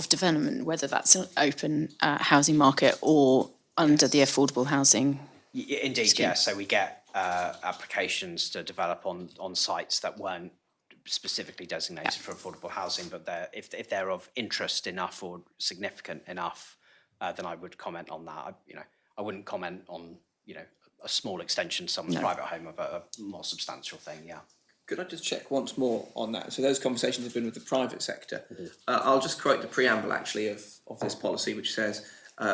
development, whether that's an open housing market or under the affordable housing Indeed, scheme. yeah. So we get applications to develop on sites that weren't specifically designated for affordable housing, but if they're of interest enough or significant enough, then I would comment on that. I wouldn't comment on a small extension to someone's private home of a more substantial thing. Yeah. Could I just check once more on that? So those conversations have been with the private sector. I'll just quote the preamble actually of this policy, which says,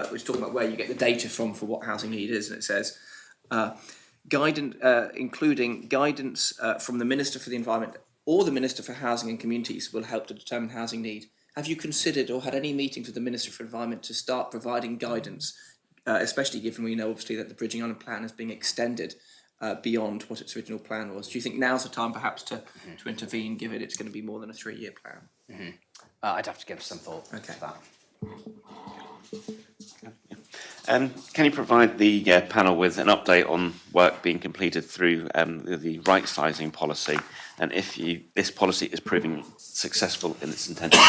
which is talking about where you get the data from for what housing need is, and it says, guidance, including guidance from the Minister for the Environment or the Minister for Housing and Communities will help to determine housing need. Have you considered or had any meetings with the Minister for Environment to start providing guidance, especially given we know obviously that the Bridging Island Plan is being extended beyond what its original plan was? Do you think now's the time perhaps to intervene, given it's going to be more than a 3-year plan? I'd have to give some thought to that. Can you provide the panel with an update on work being completed through the right sizing policy, and if this policy is proving successful in its intention?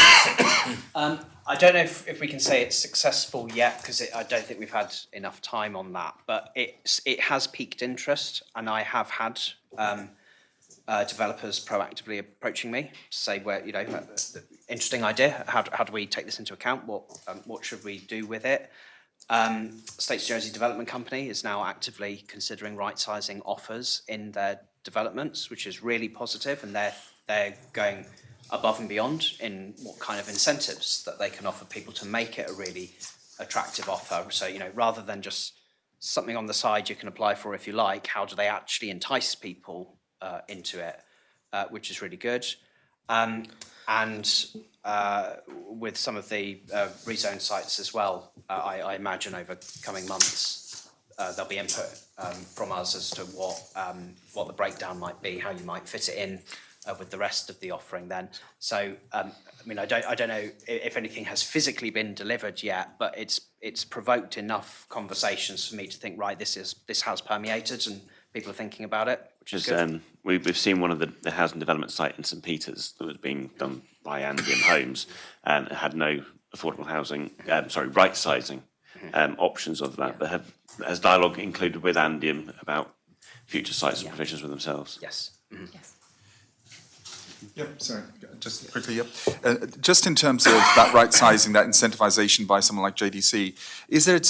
I don't know if we can say it's successful yet, because I don't think we've had enough time on that, but it has piqued interest, and I have had developers proactively approaching me to say, interesting idea, how do we take this into account, what should we do with it? States Jersey Development Company is now actively considering right-sizing offers in their developments, which is really positive, and they're going above and beyond in what kind of incentives that they can offer people to make it a really attractive offer. So, you know, rather than just something on the side you can apply for if you like, how do they actually entice people into it, which is really good. And with some of the rezone sites as well, I imagine over coming months there'll be input from us as to what the breakdown might be, how you might fit it in with the rest of the offering then. So, I mean, I don't know if anything has physically been delivered yet, but it's provoked enough conversations for me to think, right, this has permeated and people are thinking about it, which is good. We've seen one of the housing development site in St Peters that was being done by Andean Homes, and it had no affordable housing, right sizing options of that. But has dialogue included with Andean about future sites and provisions with themselves? Yes. Mm-hmm. Yes. Yep, sorry, just quickly, yep. Just in terms of that right sizing, that incentivization by someone like JDC, is there,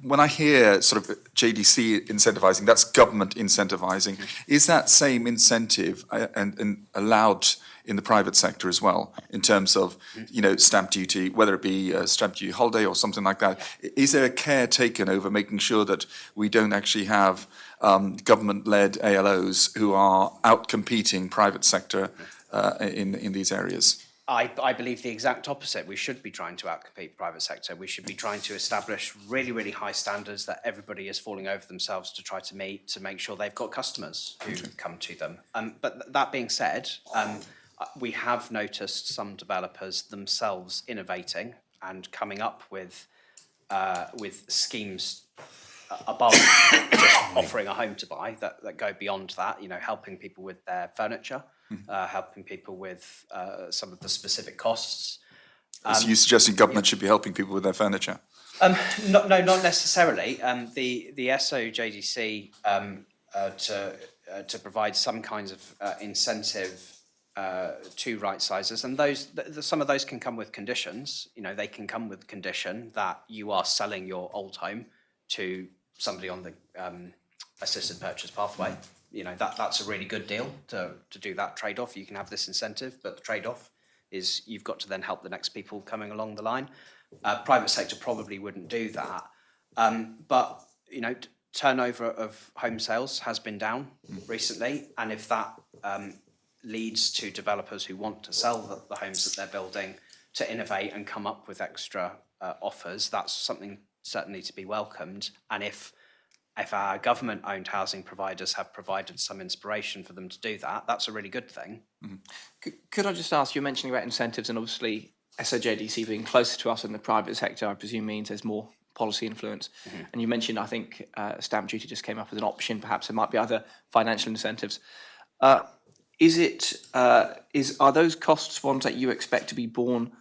when I hear sort of JDC incentivizing, that's government incentivizing, is that same incentive and allowed in the private sector as well, in terms of, you know, stamp duty, whether it be a stamp duty holiday or something like that? Is there a care taken over making sure that we don't actually have government-led ALOs who are out-competing private sector in these areas? I believe the exact opposite. We should be trying to outcompete the private sector. We should be trying to establish really, really high standards that everybody is falling over themselves to try to meet, to make sure they've got customers who come to them. But that being said, we have noticed some developers themselves innovating and coming up with schemes above just offering a home to buy that go beyond that, you know, helping people with their furniture, helping people with some of the specific costs. So you're suggesting government should be helping people with their furniture? No, not necessarily. The SOJDC to provide some kinds of incentive to right sizers, and some of those can come with conditions. You know, they can come with condition that you are selling your old home to somebody on the assisted purchase pathway. You know, that's a really good deal to do that trade-off. You can have this incentive, but the trade-off is you've got to then help the next people coming along the line. Private sector probably wouldn't do that. But, you know, turnover of home sales has been down recently, and if that leads to developers who want to sell the homes that they're building to innovate and come up with extra offers, that's something certainly to be welcomed. And if our government-owned housing providers have provided some inspiration for them to do that, that's a really good thing. Could I just ask, you're mentioning about incentives, and obviously SOJDC being closer to us in the private sector, I presume means there's more policy influence. And you mentioned, I think, stamp duty just came up as an option. Perhaps there might be other financial incentives. Are those costs ones that you expect to be borne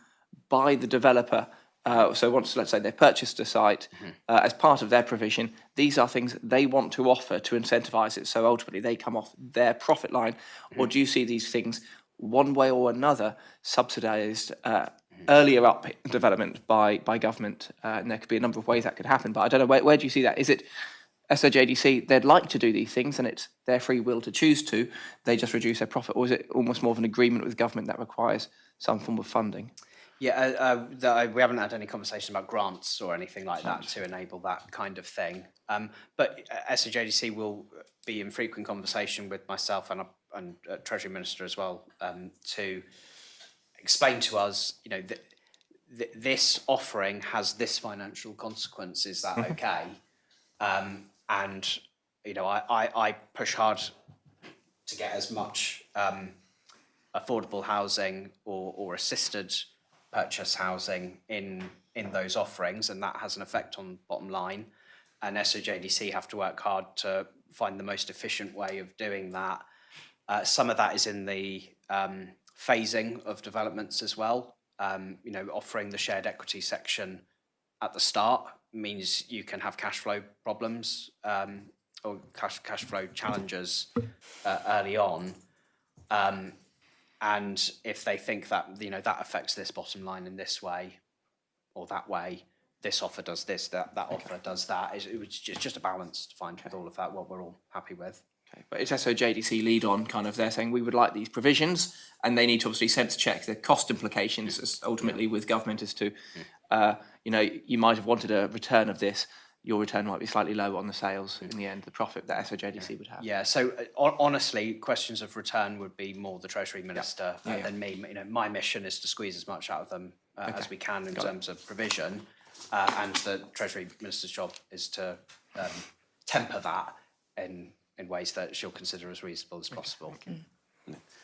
by the developer? So once, let's say, they've purchased a site, as part of their provision, these are things they want to offer to incentivise it, so ultimately they come off their profit line? Or do you see these things, one way or another, subsidised earlier up development by government? And there could be a number of ways that could happen, but I don't know, where do you see that? Is it SOJDC, they'd like to do these things and it's their free will to choose to, they just reduce their profit? Or is it almost more of an agreement with government that requires some form of funding? Yeah, we haven't had any conversation about grants or anything like that to enable that kind of thing. But SOJDC will be in frequent conversation with myself and Treasury Minister as well, to explain to us, you know, this offering has this financial consequence. Is that okay? And you know, I push hard to get as much affordable housing or assisted purchase housing in those offerings, and that has an effect on bottom line. And SOJDC have to work hard to find the most efficient way of doing that. Some of that is in the phasing of developments as well. You know, offering the shared equity section at the start means you can have cash flow problems or cash flow challenges early on. And if they think that, you know, that affects this bottom line in this way or that way, this offer does this, that offer does that. It was just a balance to find with all of that, what we're all happy with. Okay, but it's SOJDC lead on kind of, they're saying we would like these provisions, and they need to obviously sense check the cost implications as ultimately with government as to, you know, you might have wanted a return of this, your return might be slightly lower on the sales in the end, the profit that SOJDC would have. Yeah, so honestly, questions of return would be more the Treasury Minister than me. You know, my mission is to squeeze as much out of them as we can in terms of provision, and the Treasury Minister's job is to temper that in ways that she'll consider as reasonable as possible.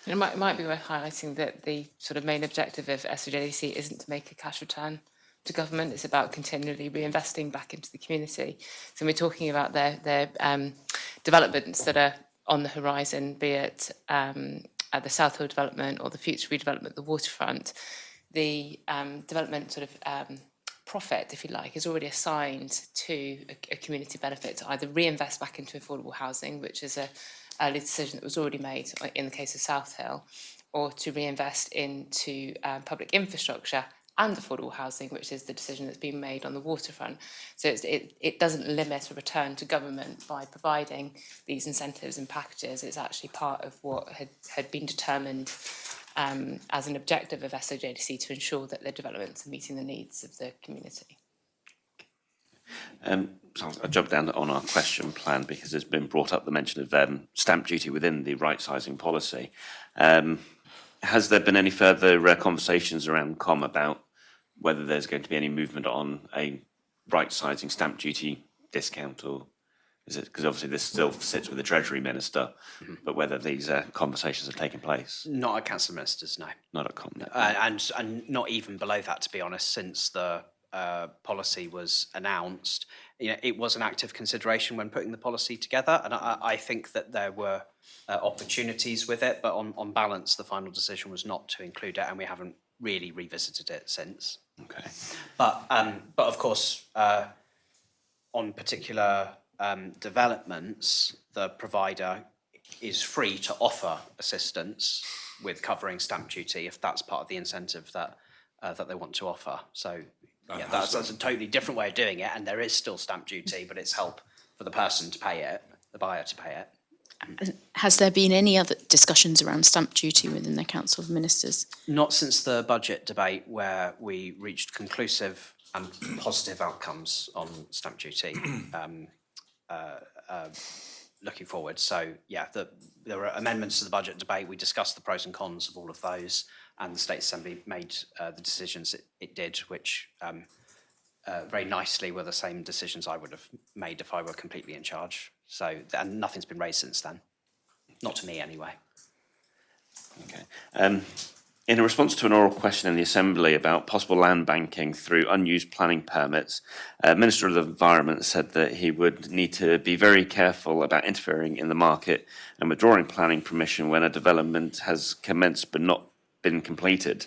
It might be worth highlighting that the sort of main objective of SOJDC isn't to make a cash return to government. It's about continually reinvesting back into the community. So we're talking about their developments that are on the horizon, be it at the South Hill development or the future redevelopment, the waterfront. The development sort of profit, if you like, is already assigned to a community benefit to either reinvest back into affordable housing, which is a early decision that was already made in the case of South Hill, or to reinvest into public infrastructure and affordable housing, which is the decision that's been made on the waterfront. So it doesn't limit a return to government by providing these incentives and packages. It's actually part of what had been determined as an objective of SOJDC to ensure that the developments are meeting the needs of the community. So I'll jump down on our question plan because there's been brought up the mention of stamp duty within the right-sizing policy. Has there been any further conversations around COM about whether there's going to be any movement on a right-sizing stamp duty discount, or is it, because obviously this still sits with the Treasury Minister, but whether these conversations have taken place? Not at Council of Ministers, no. Not at COM, no. And not even below that, to be honest, since the policy was announced. You know, it was an active consideration when putting the policy together, and I think that there were opportunities with it, but on balance, the final decision was not to include it, and we haven't really revisited it since. Okay. But of course, on particular developments, the provider is free to offer assistance with covering stamp duty if that's part of the incentive that they want to offer. So yeah, that's a totally different way of doing it, and there is still stamp duty, but it's help for the person to pay it, the buyer to pay it. Has there been any other discussions around stamp duty within the Council of Ministers? Not since the budget debate, where we reached conclusive and positive outcomes on stamp duty. Looking forward, so yeah, there were amendments to the budget debate. We discussed the pros and cons of all of those, and the State Assembly made the decisions it did, which very nicely were the same decisions I would have made if I were completely in charge. So, and nothing's been raised since then. Not to me, anyway. Okay. In a response to an oral question in the Assembly about possible land banking through unused planning permits, Minister of the Environment said that he would need to be very careful about interfering in the market and withdrawing planning permission when a development has commenced but not been completed.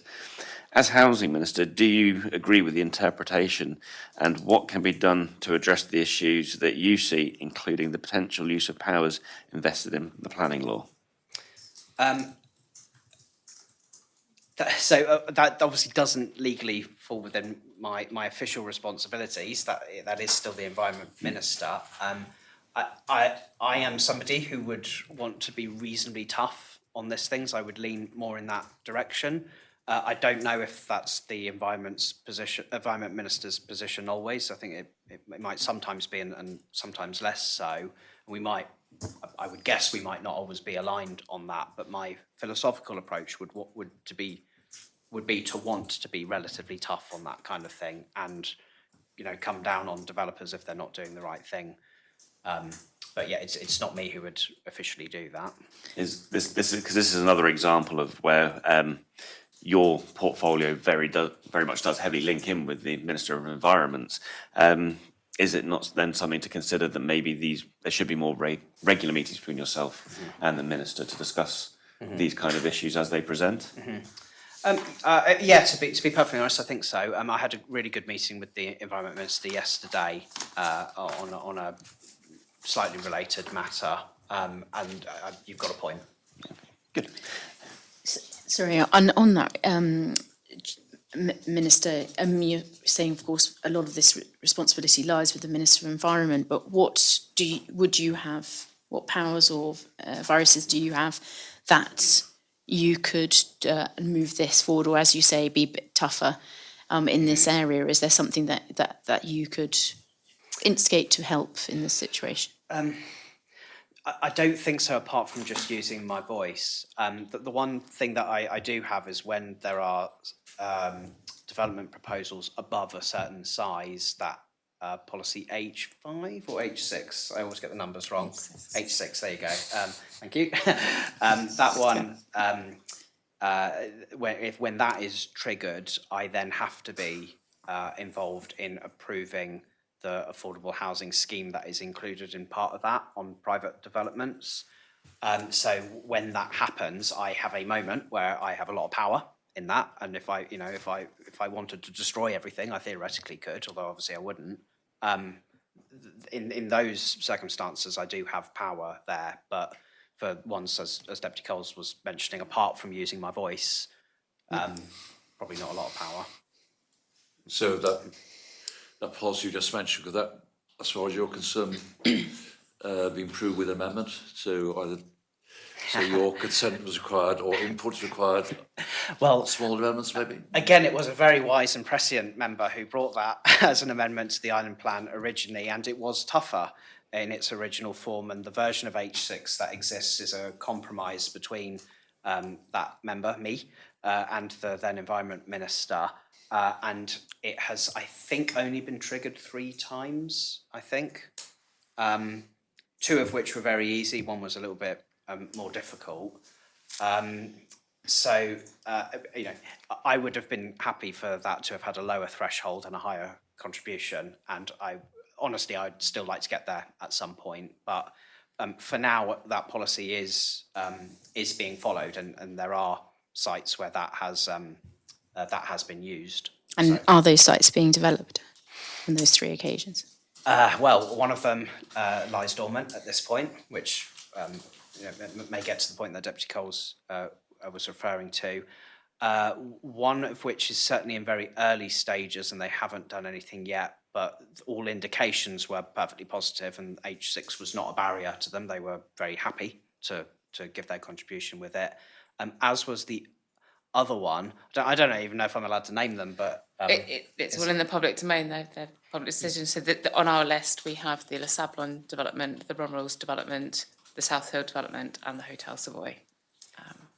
As Housing Minister, do you agree with the interpretation, and what can be done to address the issues that you see, including the potential use of powers invested in the planning law? That obviously doesn't legally fall within my official responsibilities. That is still the Environment Minister. I am somebody who would want to be reasonably tough on these things. I would lean more in that direction. I don't know if that's the Environment Minister's position always. I think it might sometimes be and sometimes less so. I would guess we might not always be aligned on that, but my philosophical approach would be to want to be relatively tough on that kind of thing, and come down on developers if they're not doing the right thing. But yeah, it's not me who would officially do that. Is this because this is another example of where your portfolio very much does heavily link in with the Minister of Environment. Is it not then something to consider that maybe there should be more regular meetings between yourself and the Minister to discuss these kind of issues as they present? Yeah, to be perfectly honest, I think so. I had a really good meeting with the Environment Minister yesterday on a slightly related matter, and you've got a point. Okay. Good. Sorry, on that, Minister, you're saying, of course, a lot of this responsibility lies with the Minister of Environment, but what what powers or viruses do you have that you could move this forward, or as you say, be a bit tougher in this area? Is there something that you could instigate to help in this situation? I don't think so, apart from just using my voice. The one thing that I do have is when there are development proposals above a certain size, that policy H5 or H6, I always get the numbers wrong. H6, there you go. Thank you. That one, when that is triggered, I then have to be involved in approving the affordable housing scheme that is included in part of that on private developments. So when that happens, I have a moment where I have a lot of power in that, and if I wanted to destroy everything, I theoretically could, although obviously I wouldn't. In those circumstances, I do have power there, but for once, as Deputy Coles was mentioning, apart from using my voice, probably not a lot of power. So that policy you just mentioned, could that, as far as you're concerned, be improved with amendment? So either your consent was required or input required. Well, small amendments maybe. Again, it was a very wise and prescient member who brought that as an amendment to the island plan originally, and it was tougher in its original form. And the version of H6 that exists is a compromise between that member, me, and the then Environment Minister. And it has, I think, only been triggered 3 times, I think. 2 of which were very easy. One was a little bit more difficult. So, I would have been happy for that to have had a lower threshold and a higher contribution. And honestly, I'd still like to get there at some point. But for now, that policy is being followed, and there are sites where that has been used. And are those sites being developed on those 3 occasions? Well, one of them lies dormant at this point, which may get to the point that Deputy Coles was referring to. One of which is certainly in very early stages, and they haven't done anything yet, but all indications were perfectly positive, and H6 was not a barrier to them. They were very happy to give their contribution with it, as was the other one. I don't even know if I'm allowed to name them, but it's all in the public domain. They're public decisions. So on our list we have the Le Sablon development, the Bromrose development, the South Hill development, and the Hotel Savoy.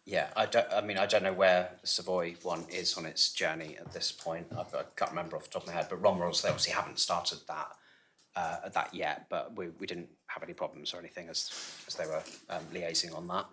Yeah, I don't know where the Savoy one is on its journey at this point. I can't remember off the top of my head, but Bromrose, they obviously haven't started that yet, but we didn't have any problems or anything as they were liaising on that.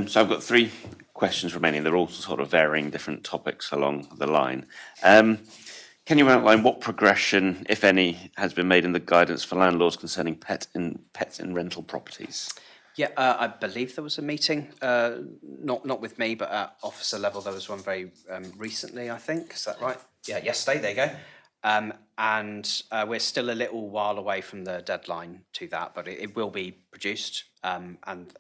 So I've got 3 questions remaining. They're all sort of varying different topics along the line. Can you outline what progression, if any, has been made in the guidance for landlords concerning pets in rental properties? Yeah, I believe there was a meeting, not with me, but at officer level. There was one very recently, I think. Is that right? Yeah, yesterday. There you go. And we're still a little while away from the deadline to that, but it will be produced, and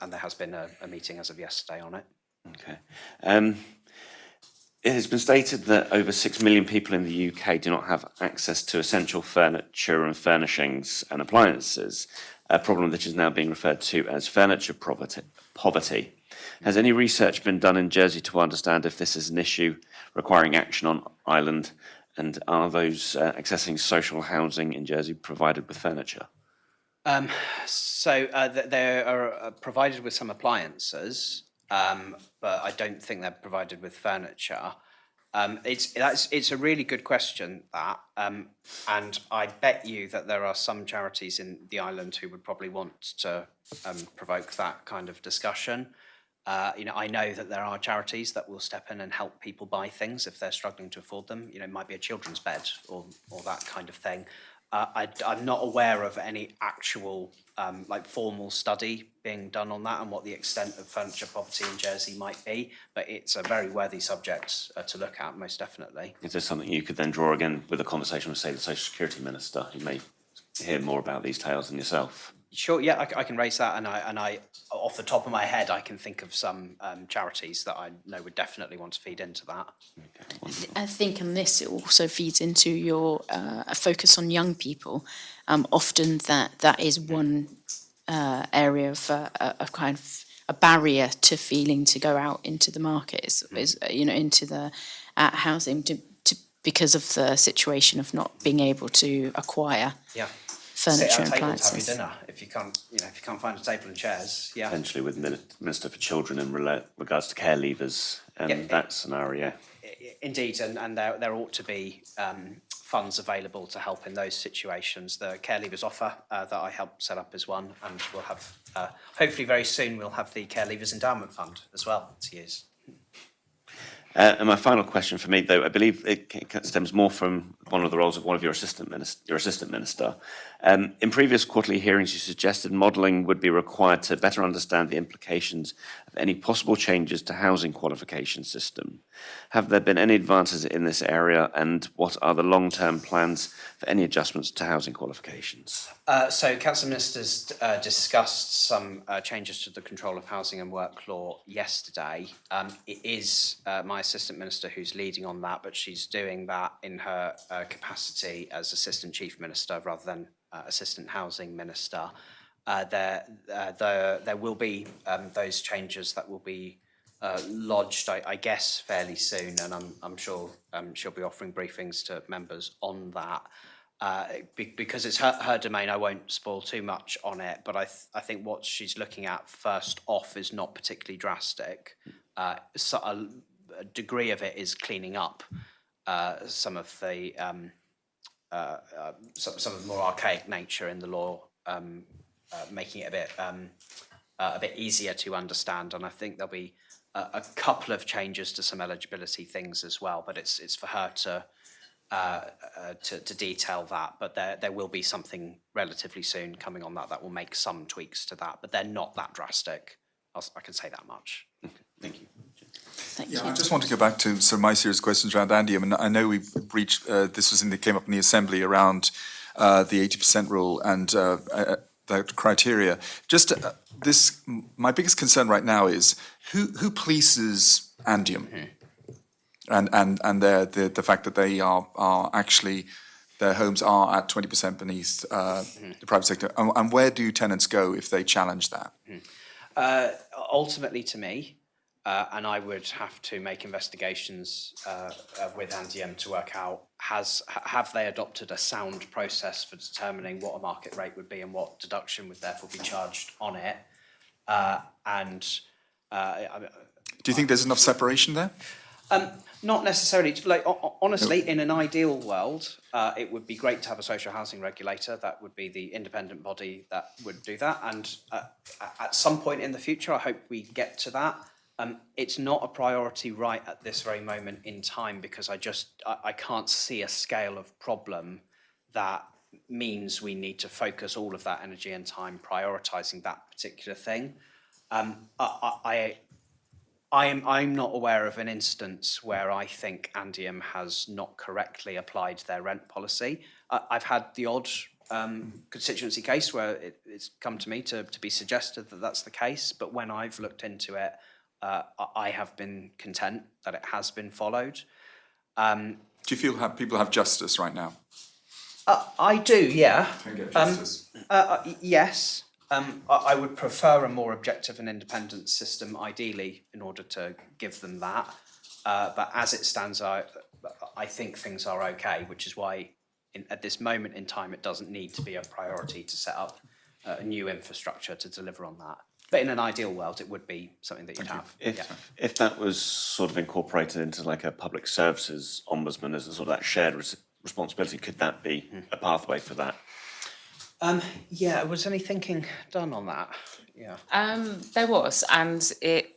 there has been a meeting as of yesterday on it. Okay. It has been stated that over 6 million people in the UK do not have access to essential furniture and furnishings and appliances, a problem that is now being referred to as furniture poverty. Has any research been done in Jersey to understand if this is an issue requiring action on island? And are those accessing social housing in Jersey provided with furniture? So they are provided with some appliances, but I don't think they're provided with furniture. It's a really good question, that, and I bet you that there are some charities in the island who would probably want to provoke that kind of discussion. I know that there are charities that will step in and help people buy things if they're struggling to afford them. It might be a children's bed or that kind of thing. I'm not aware of any actual formal study being done on that and what the extent of furniture poverty in Jersey might be, but it's a very worthy subject to look at, most definitely. Is there something you could then draw again with a conversation with, say, the Social Security Minister, who may hear more about these tales than yourself? Sure, yeah, I can raise that, and I, off the top of my head, I can think of some charities that I know would definitely want to feed into that. I think, and this also feeds into your a focus on young people. Often that is one area of a kind of a barrier to feeling to go out into the market is into the housing because of the situation of not being able to acquire Yeah. furniture Sit and at a table to have your appliances. dinner if you can't, if you can't find a table and chairs. Yeah. Potentially with Minister for Children in regards to care leavers and Yeah. that scenario. Indeed, and there ought to be funds available to help in those situations. The Care Leavers offer that I helped set up is one, and we'll have, hopefully very soon, we'll have the Care Leavers Endowment Fund as well to use. And my final question for me, though, I believe it stems more from one of the roles of one of your assistant minister. In previous quarterly hearings, you suggested modelling would be required to better understand the implications of any possible changes to housing qualification system. Have there been any advances in this area, and what are the long-term plans for any adjustments to housing qualifications? So Council Ministers discussed some changes to the Control of Housing and Work law yesterday. It is my Assistant Minister who's leading on that, but she's doing that in her capacity as Assistant Chief Minister rather than Assistant Housing Minister. There will be those changes that will be lodged, I guess, fairly soon, and I'm sure she'll be offering briefings to members on that. Because it's her domain, I won't spoil too much on it, but I think what she's looking at first off is not particularly drastic. So a degree of it is cleaning up some of the some of the more archaic nature in the law, making it a bit easier to understand. And I think there'll be a couple of changes to some eligibility things as well. But it's for her to detail that. But there will be something relatively soon coming on that will make some tweaks to that. But they're not that drastic. I can say that much. Thank you. Thank Yeah, you. I just want to go back to sort of my serious questions around Andium, and I know we've reached, came up in the Assembly around the 80% rule and the criteria. Just my biggest concern right now is who polices Andium, and the fact that they are actually, their homes are at 20% beneath the private sector, and where do tenants go if they challenge that? Ultimately to me, and I would have to make investigations with Andium to work out, have they adopted a sound process for determining what a market rate would be and what deduction would therefore be charged on it? Do you think there's enough separation there? Not necessarily. Like honestly, in an ideal world, it would be great to have a social housing regulator. That would be the independent body that would do that. And at some point in the future, I hope we get to that. It's not a priority right at this very moment in time because I can't see a scale of problem that means we need to focus all of that energy and time prioritising that particular thing. I'm not aware of an instance where I think Andium has not correctly applied their rent policy. I've had the odd constituency case where it's come to me to be suggested that that's the case, but when I've looked into it, I have been content that it has been followed. Do you feel people have justice right now? I do, yeah. Can get justice. Yes. I would prefer a more objective and independent system, ideally, in order to give them that. But as it stands, I think things are okay, which is why at this moment in time, it doesn't need to be a priority to set up a new infrastructure to deliver on that. But in an ideal world, it would be something that you'd have. If that was sort of incorporated into like a public services ombudsman as a sort of that shared responsibility, could that be a pathway for that? Yeah, was any thinking done on that? Yeah. There was, and it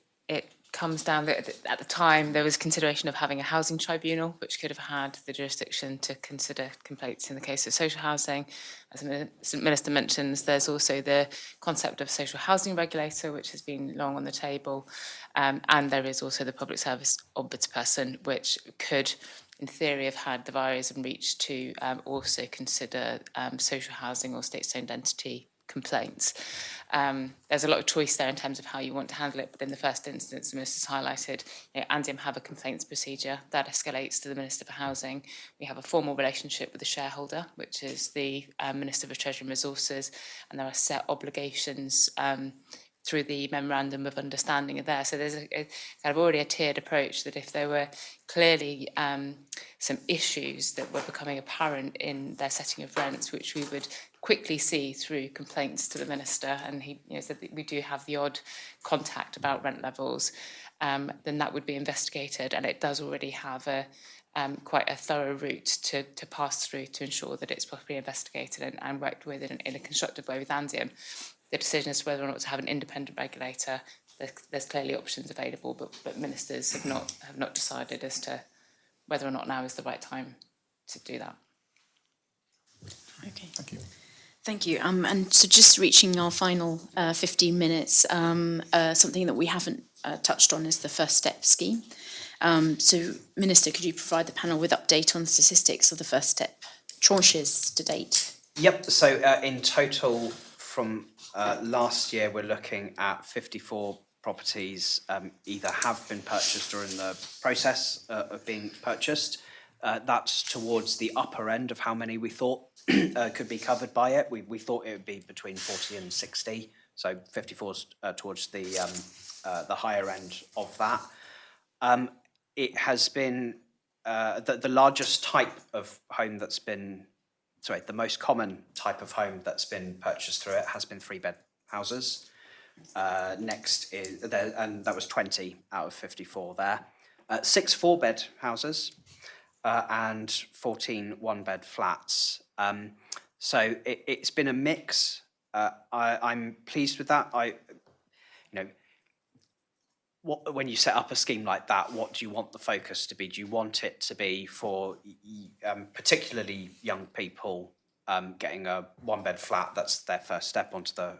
comes down that at the time there was consideration of having a housing tribunal, which could have had the jurisdiction to consider complaints in the case of social housing. As the Minister mentions, there's also the concept of social housing regulator, which has been long on the table, and there is also the public service ombudsperson, which could, in theory, have had the virus and reach to also consider social housing or state-owned entity complaints. There's a lot of choice there in terms of how you want to handle it, but in the first instance, the Minister's highlighted, Andium have a complaints procedure that escalates to the Minister for Housing. We have a formal relationship with the shareholder, which is the Minister for Treasury and Resources, and there are set obligations through the memorandum of understanding are there. So there's a kind of already a tiered approach that if there were clearly some issues that were becoming apparent in their setting of rents, which we would quickly see through complaints to the Minister, and he said that we do have the odd contact about rent levels, then that would be investigated, and it does already have quite a thorough route to pass through to ensure that it's properly investigated and worked with in a constructive way with Andium. The decision as to whether or not to have an independent regulator, there's clearly options available, but ministers have not decided as to whether or not now is the right time to do that. Okay. Thank you. Thank you. And so just reaching our final 15 minutes, something that we haven't touched on is the First Step scheme. So, Minister, could you provide the panel with update on statistics of the First Step tranches to date? Yep, so in total from last year, we're looking at 54 properties either have been purchased or in the process of being purchased. That's towards the upper end of how many we thought could be covered by it. We thought it would be between 40 and 60, so 54 is towards the higher end of that. It has been the largest type of home that's been, the most common type of home that's been purchased through it has been 3-bed houses. Next is, and that was 20 out of 54 there. 6 4-bed houses and 14 1-bed flats. So it's been a mix. I'm pleased with that. When you set up a scheme like that, what do you want the focus to be? Do you want it to be for particularly young people getting a 1-bed flat, that's their first step onto the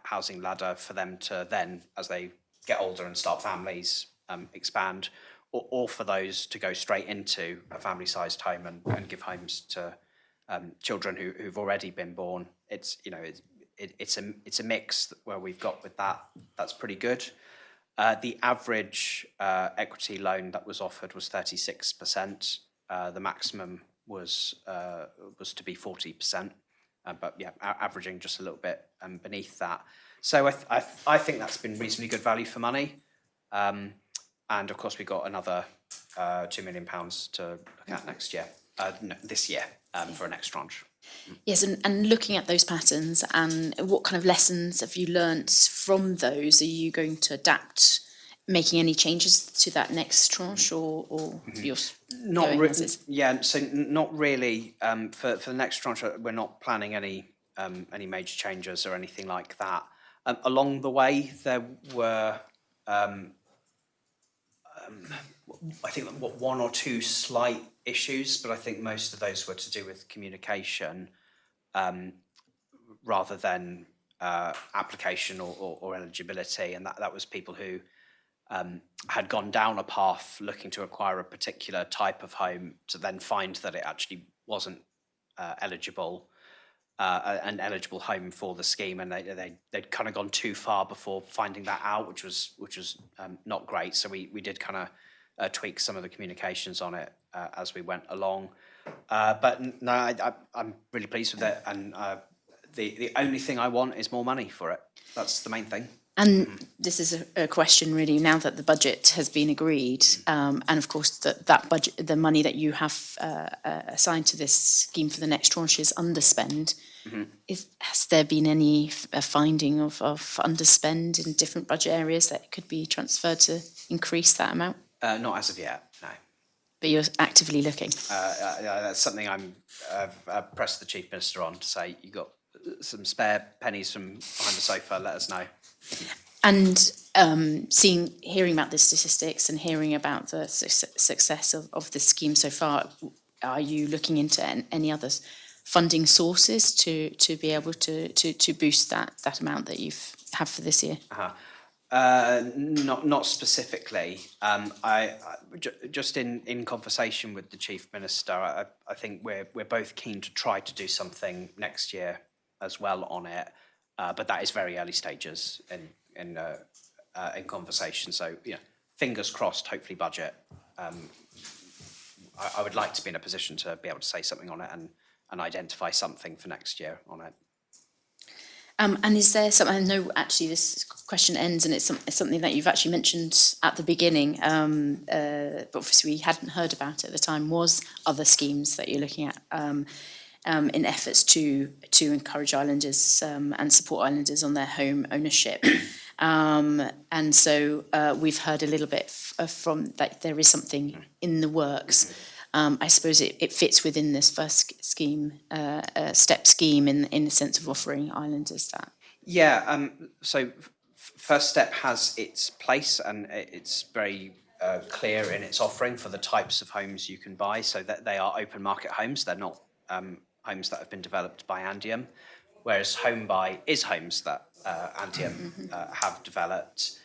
housing ladder, for them to then, as they get older and start families, expand, or for those to go straight into a family-sized home and give homes to children who've already been born? It's a mix where we've got with that. That's pretty good. The average equity loan that was offered was 36%. The maximum was to be 40%, but yeah, averaging just a little bit beneath that. So I think that's been reasonably good value for money. And of course, we got another £2 million to look at next year, this year, for a next tranche. Yes, and looking at those patterns, and what kind of lessons have you learnt from those? Are you going to adapt, making any changes to that next tranche, or you're not going as is? Yeah, so not really. For the next tranche, we're not planning any major changes or anything like that. Along the way, there were I think one or two slight issues, but I think most of those were to do with communication rather than application or eligibility, and that was people who had gone down a path looking to acquire a particular type of home to then find that it actually wasn't an eligible home for the scheme, and they'd kind of gone too far before finding that out, which was not great. So we did kind of tweak some of the communications on it as we went along. But no, I'm really pleased with it, and the only thing I want is more money for it. That's the main thing. And this is a question really, now that the budget has been agreed, and of course that budget, the money that you have assigned to this scheme for the next tranche is underspend. Has there been any finding of underspend in different budget areas that could be transferred to increase that amount? Not as of yet, no. But you're actively looking? That's something I've pressed the Chief Minister on to say, you got some spare pennies from behind the sofa, let us know. And hearing about the statistics and hearing about the success of this scheme so far, are you looking into any other funding sources to be able to boost that amount that you have for this year? Not specifically. I just in conversation with the Chief Minister, I think we're both keen to try to do something next year as well on it, but that is very early stages in conversation. So, fingers crossed, hopefully budget. I would like to be in a position to be able to say something on it and identify something for next year on it. And is there something, I know actually this question ends and it's something that you've actually mentioned at the beginning, but obviously we hadn't heard about it at the time, was other schemes that you're looking at in efforts to encourage islanders and support islanders on their home ownership. And so we've heard a little bit from that there is something in the works. I suppose it fits within this first scheme, step scheme in the sense of offering islanders that. Yeah, so First Step has its place and it's very clear in its offering for the types of homes you can buy, so that they are open market homes. They're not homes that have been developed by Andium, whereas Home Buy is homes that Andium have developed.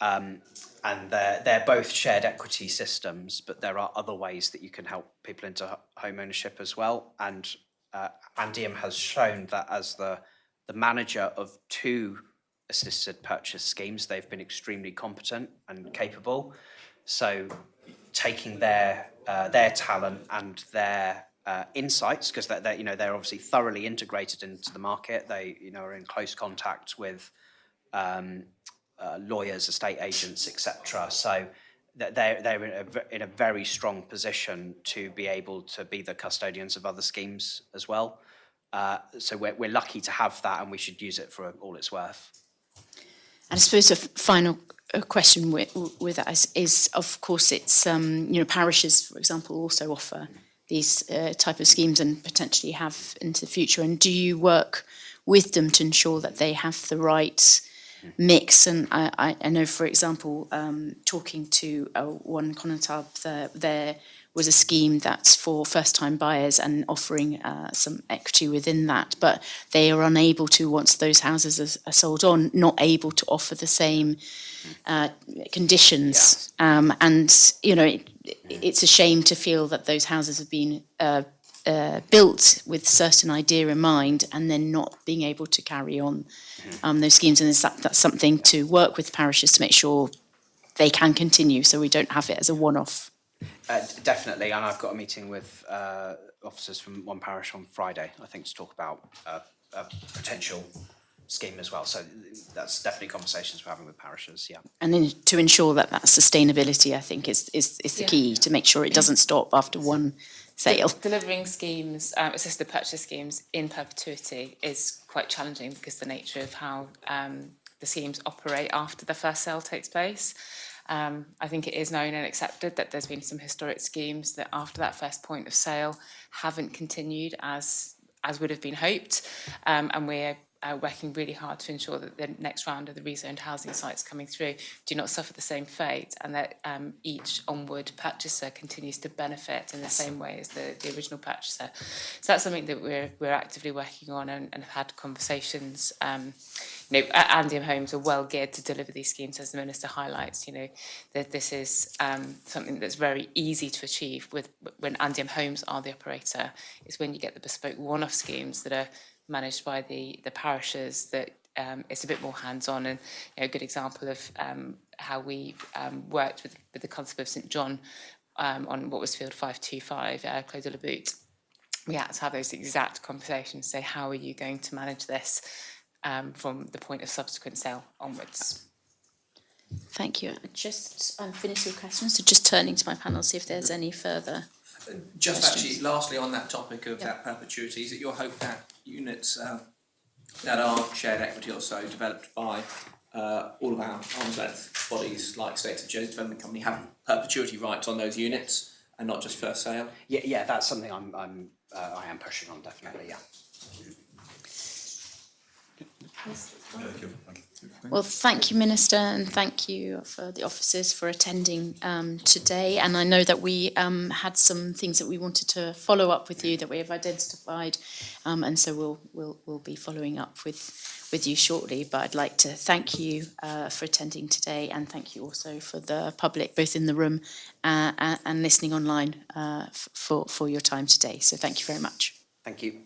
And they're both shared equity systems, but there are other ways that you can help people into home ownership as well. And Andium has shown that as the manager of 2 assisted purchase schemes, they've been extremely competent and capable. So taking their talent and their insights, because they're obviously thoroughly integrated into the market. They are in close contact with lawyers, estate agents, etc. So they're in a very strong position to be able to be the custodians of other schemes as well. So we're lucky to have that, and we should use it for all it's worth. And I suppose a final question with that is, of course, it's parishes, for example, also offer these type of schemes and potentially have into the future. And do you work with them to ensure that they have the right mix? And I know, for example, talking to one Conatab, there was a scheme that's for first-time buyers and offering some equity within that, but they are unable to, once those houses are sold on, not able to offer the same conditions. And it's a shame to feel that those houses have been built with certain idea in mind and then not being able to carry on those schemes. And that's something to work with parishes to make sure they can continue, so we don't have it as a one-off. Definitely, and I've got a meeting with officers from one parish on Friday, I think, to talk about a potential scheme as well. So that's definitely conversations we're having with parishes, yeah. And then to ensure that sustainability, I think, is the key, to make sure it doesn't stop after one sale. Delivering schemes, assisted purchase schemes in perpetuity is quite challenging because the nature of how the schemes operate after the first sale takes place. I think it is known and accepted that there's been some historic schemes that after that first point of sale haven't continued as would have been hoped, and we're working really hard to ensure that the next round of the rezoned housing sites coming through do not suffer the same fate, and that each onward purchaser continues to benefit in the same way as the original purchaser. So that's something that we're actively working on and have had conversations. Andium Homes are well geared to deliver these schemes, as the Minister highlights. That this is something that's very easy to achieve when Andium Homes are the operator. It's when you get the bespoke one-off schemes that are managed by the parishes that it's a bit more hands-on. And a good example of how we worked with the Constable of St John on what was Field 525, Clos de la Butte. We had to have those exact conversations, say, how are you going to manage this from the point of subsequent sale onwards? Thank you. I'm finished with questions, so just turning to my panel, see if there's any further Just questions. actually, lastly, on that topic of that perpetuity, is it your hope that units that are shared equity or so developed by all of our arm's length bodies like States of Joe's Development Company have perpetuity rights on those units and not just first sale? Yeah, that's something I am pushing on, definitely, yeah. Well, thank you, Minister, and thank you for the officers for attending today. And I know that we had some things that we wanted to follow up with you that we have identified, and so we'll be following up with you shortly. But I'd like to thank you for attending today, and thank you also for the public, both in the room and listening online, for your time today. So thank you very much. Thank you.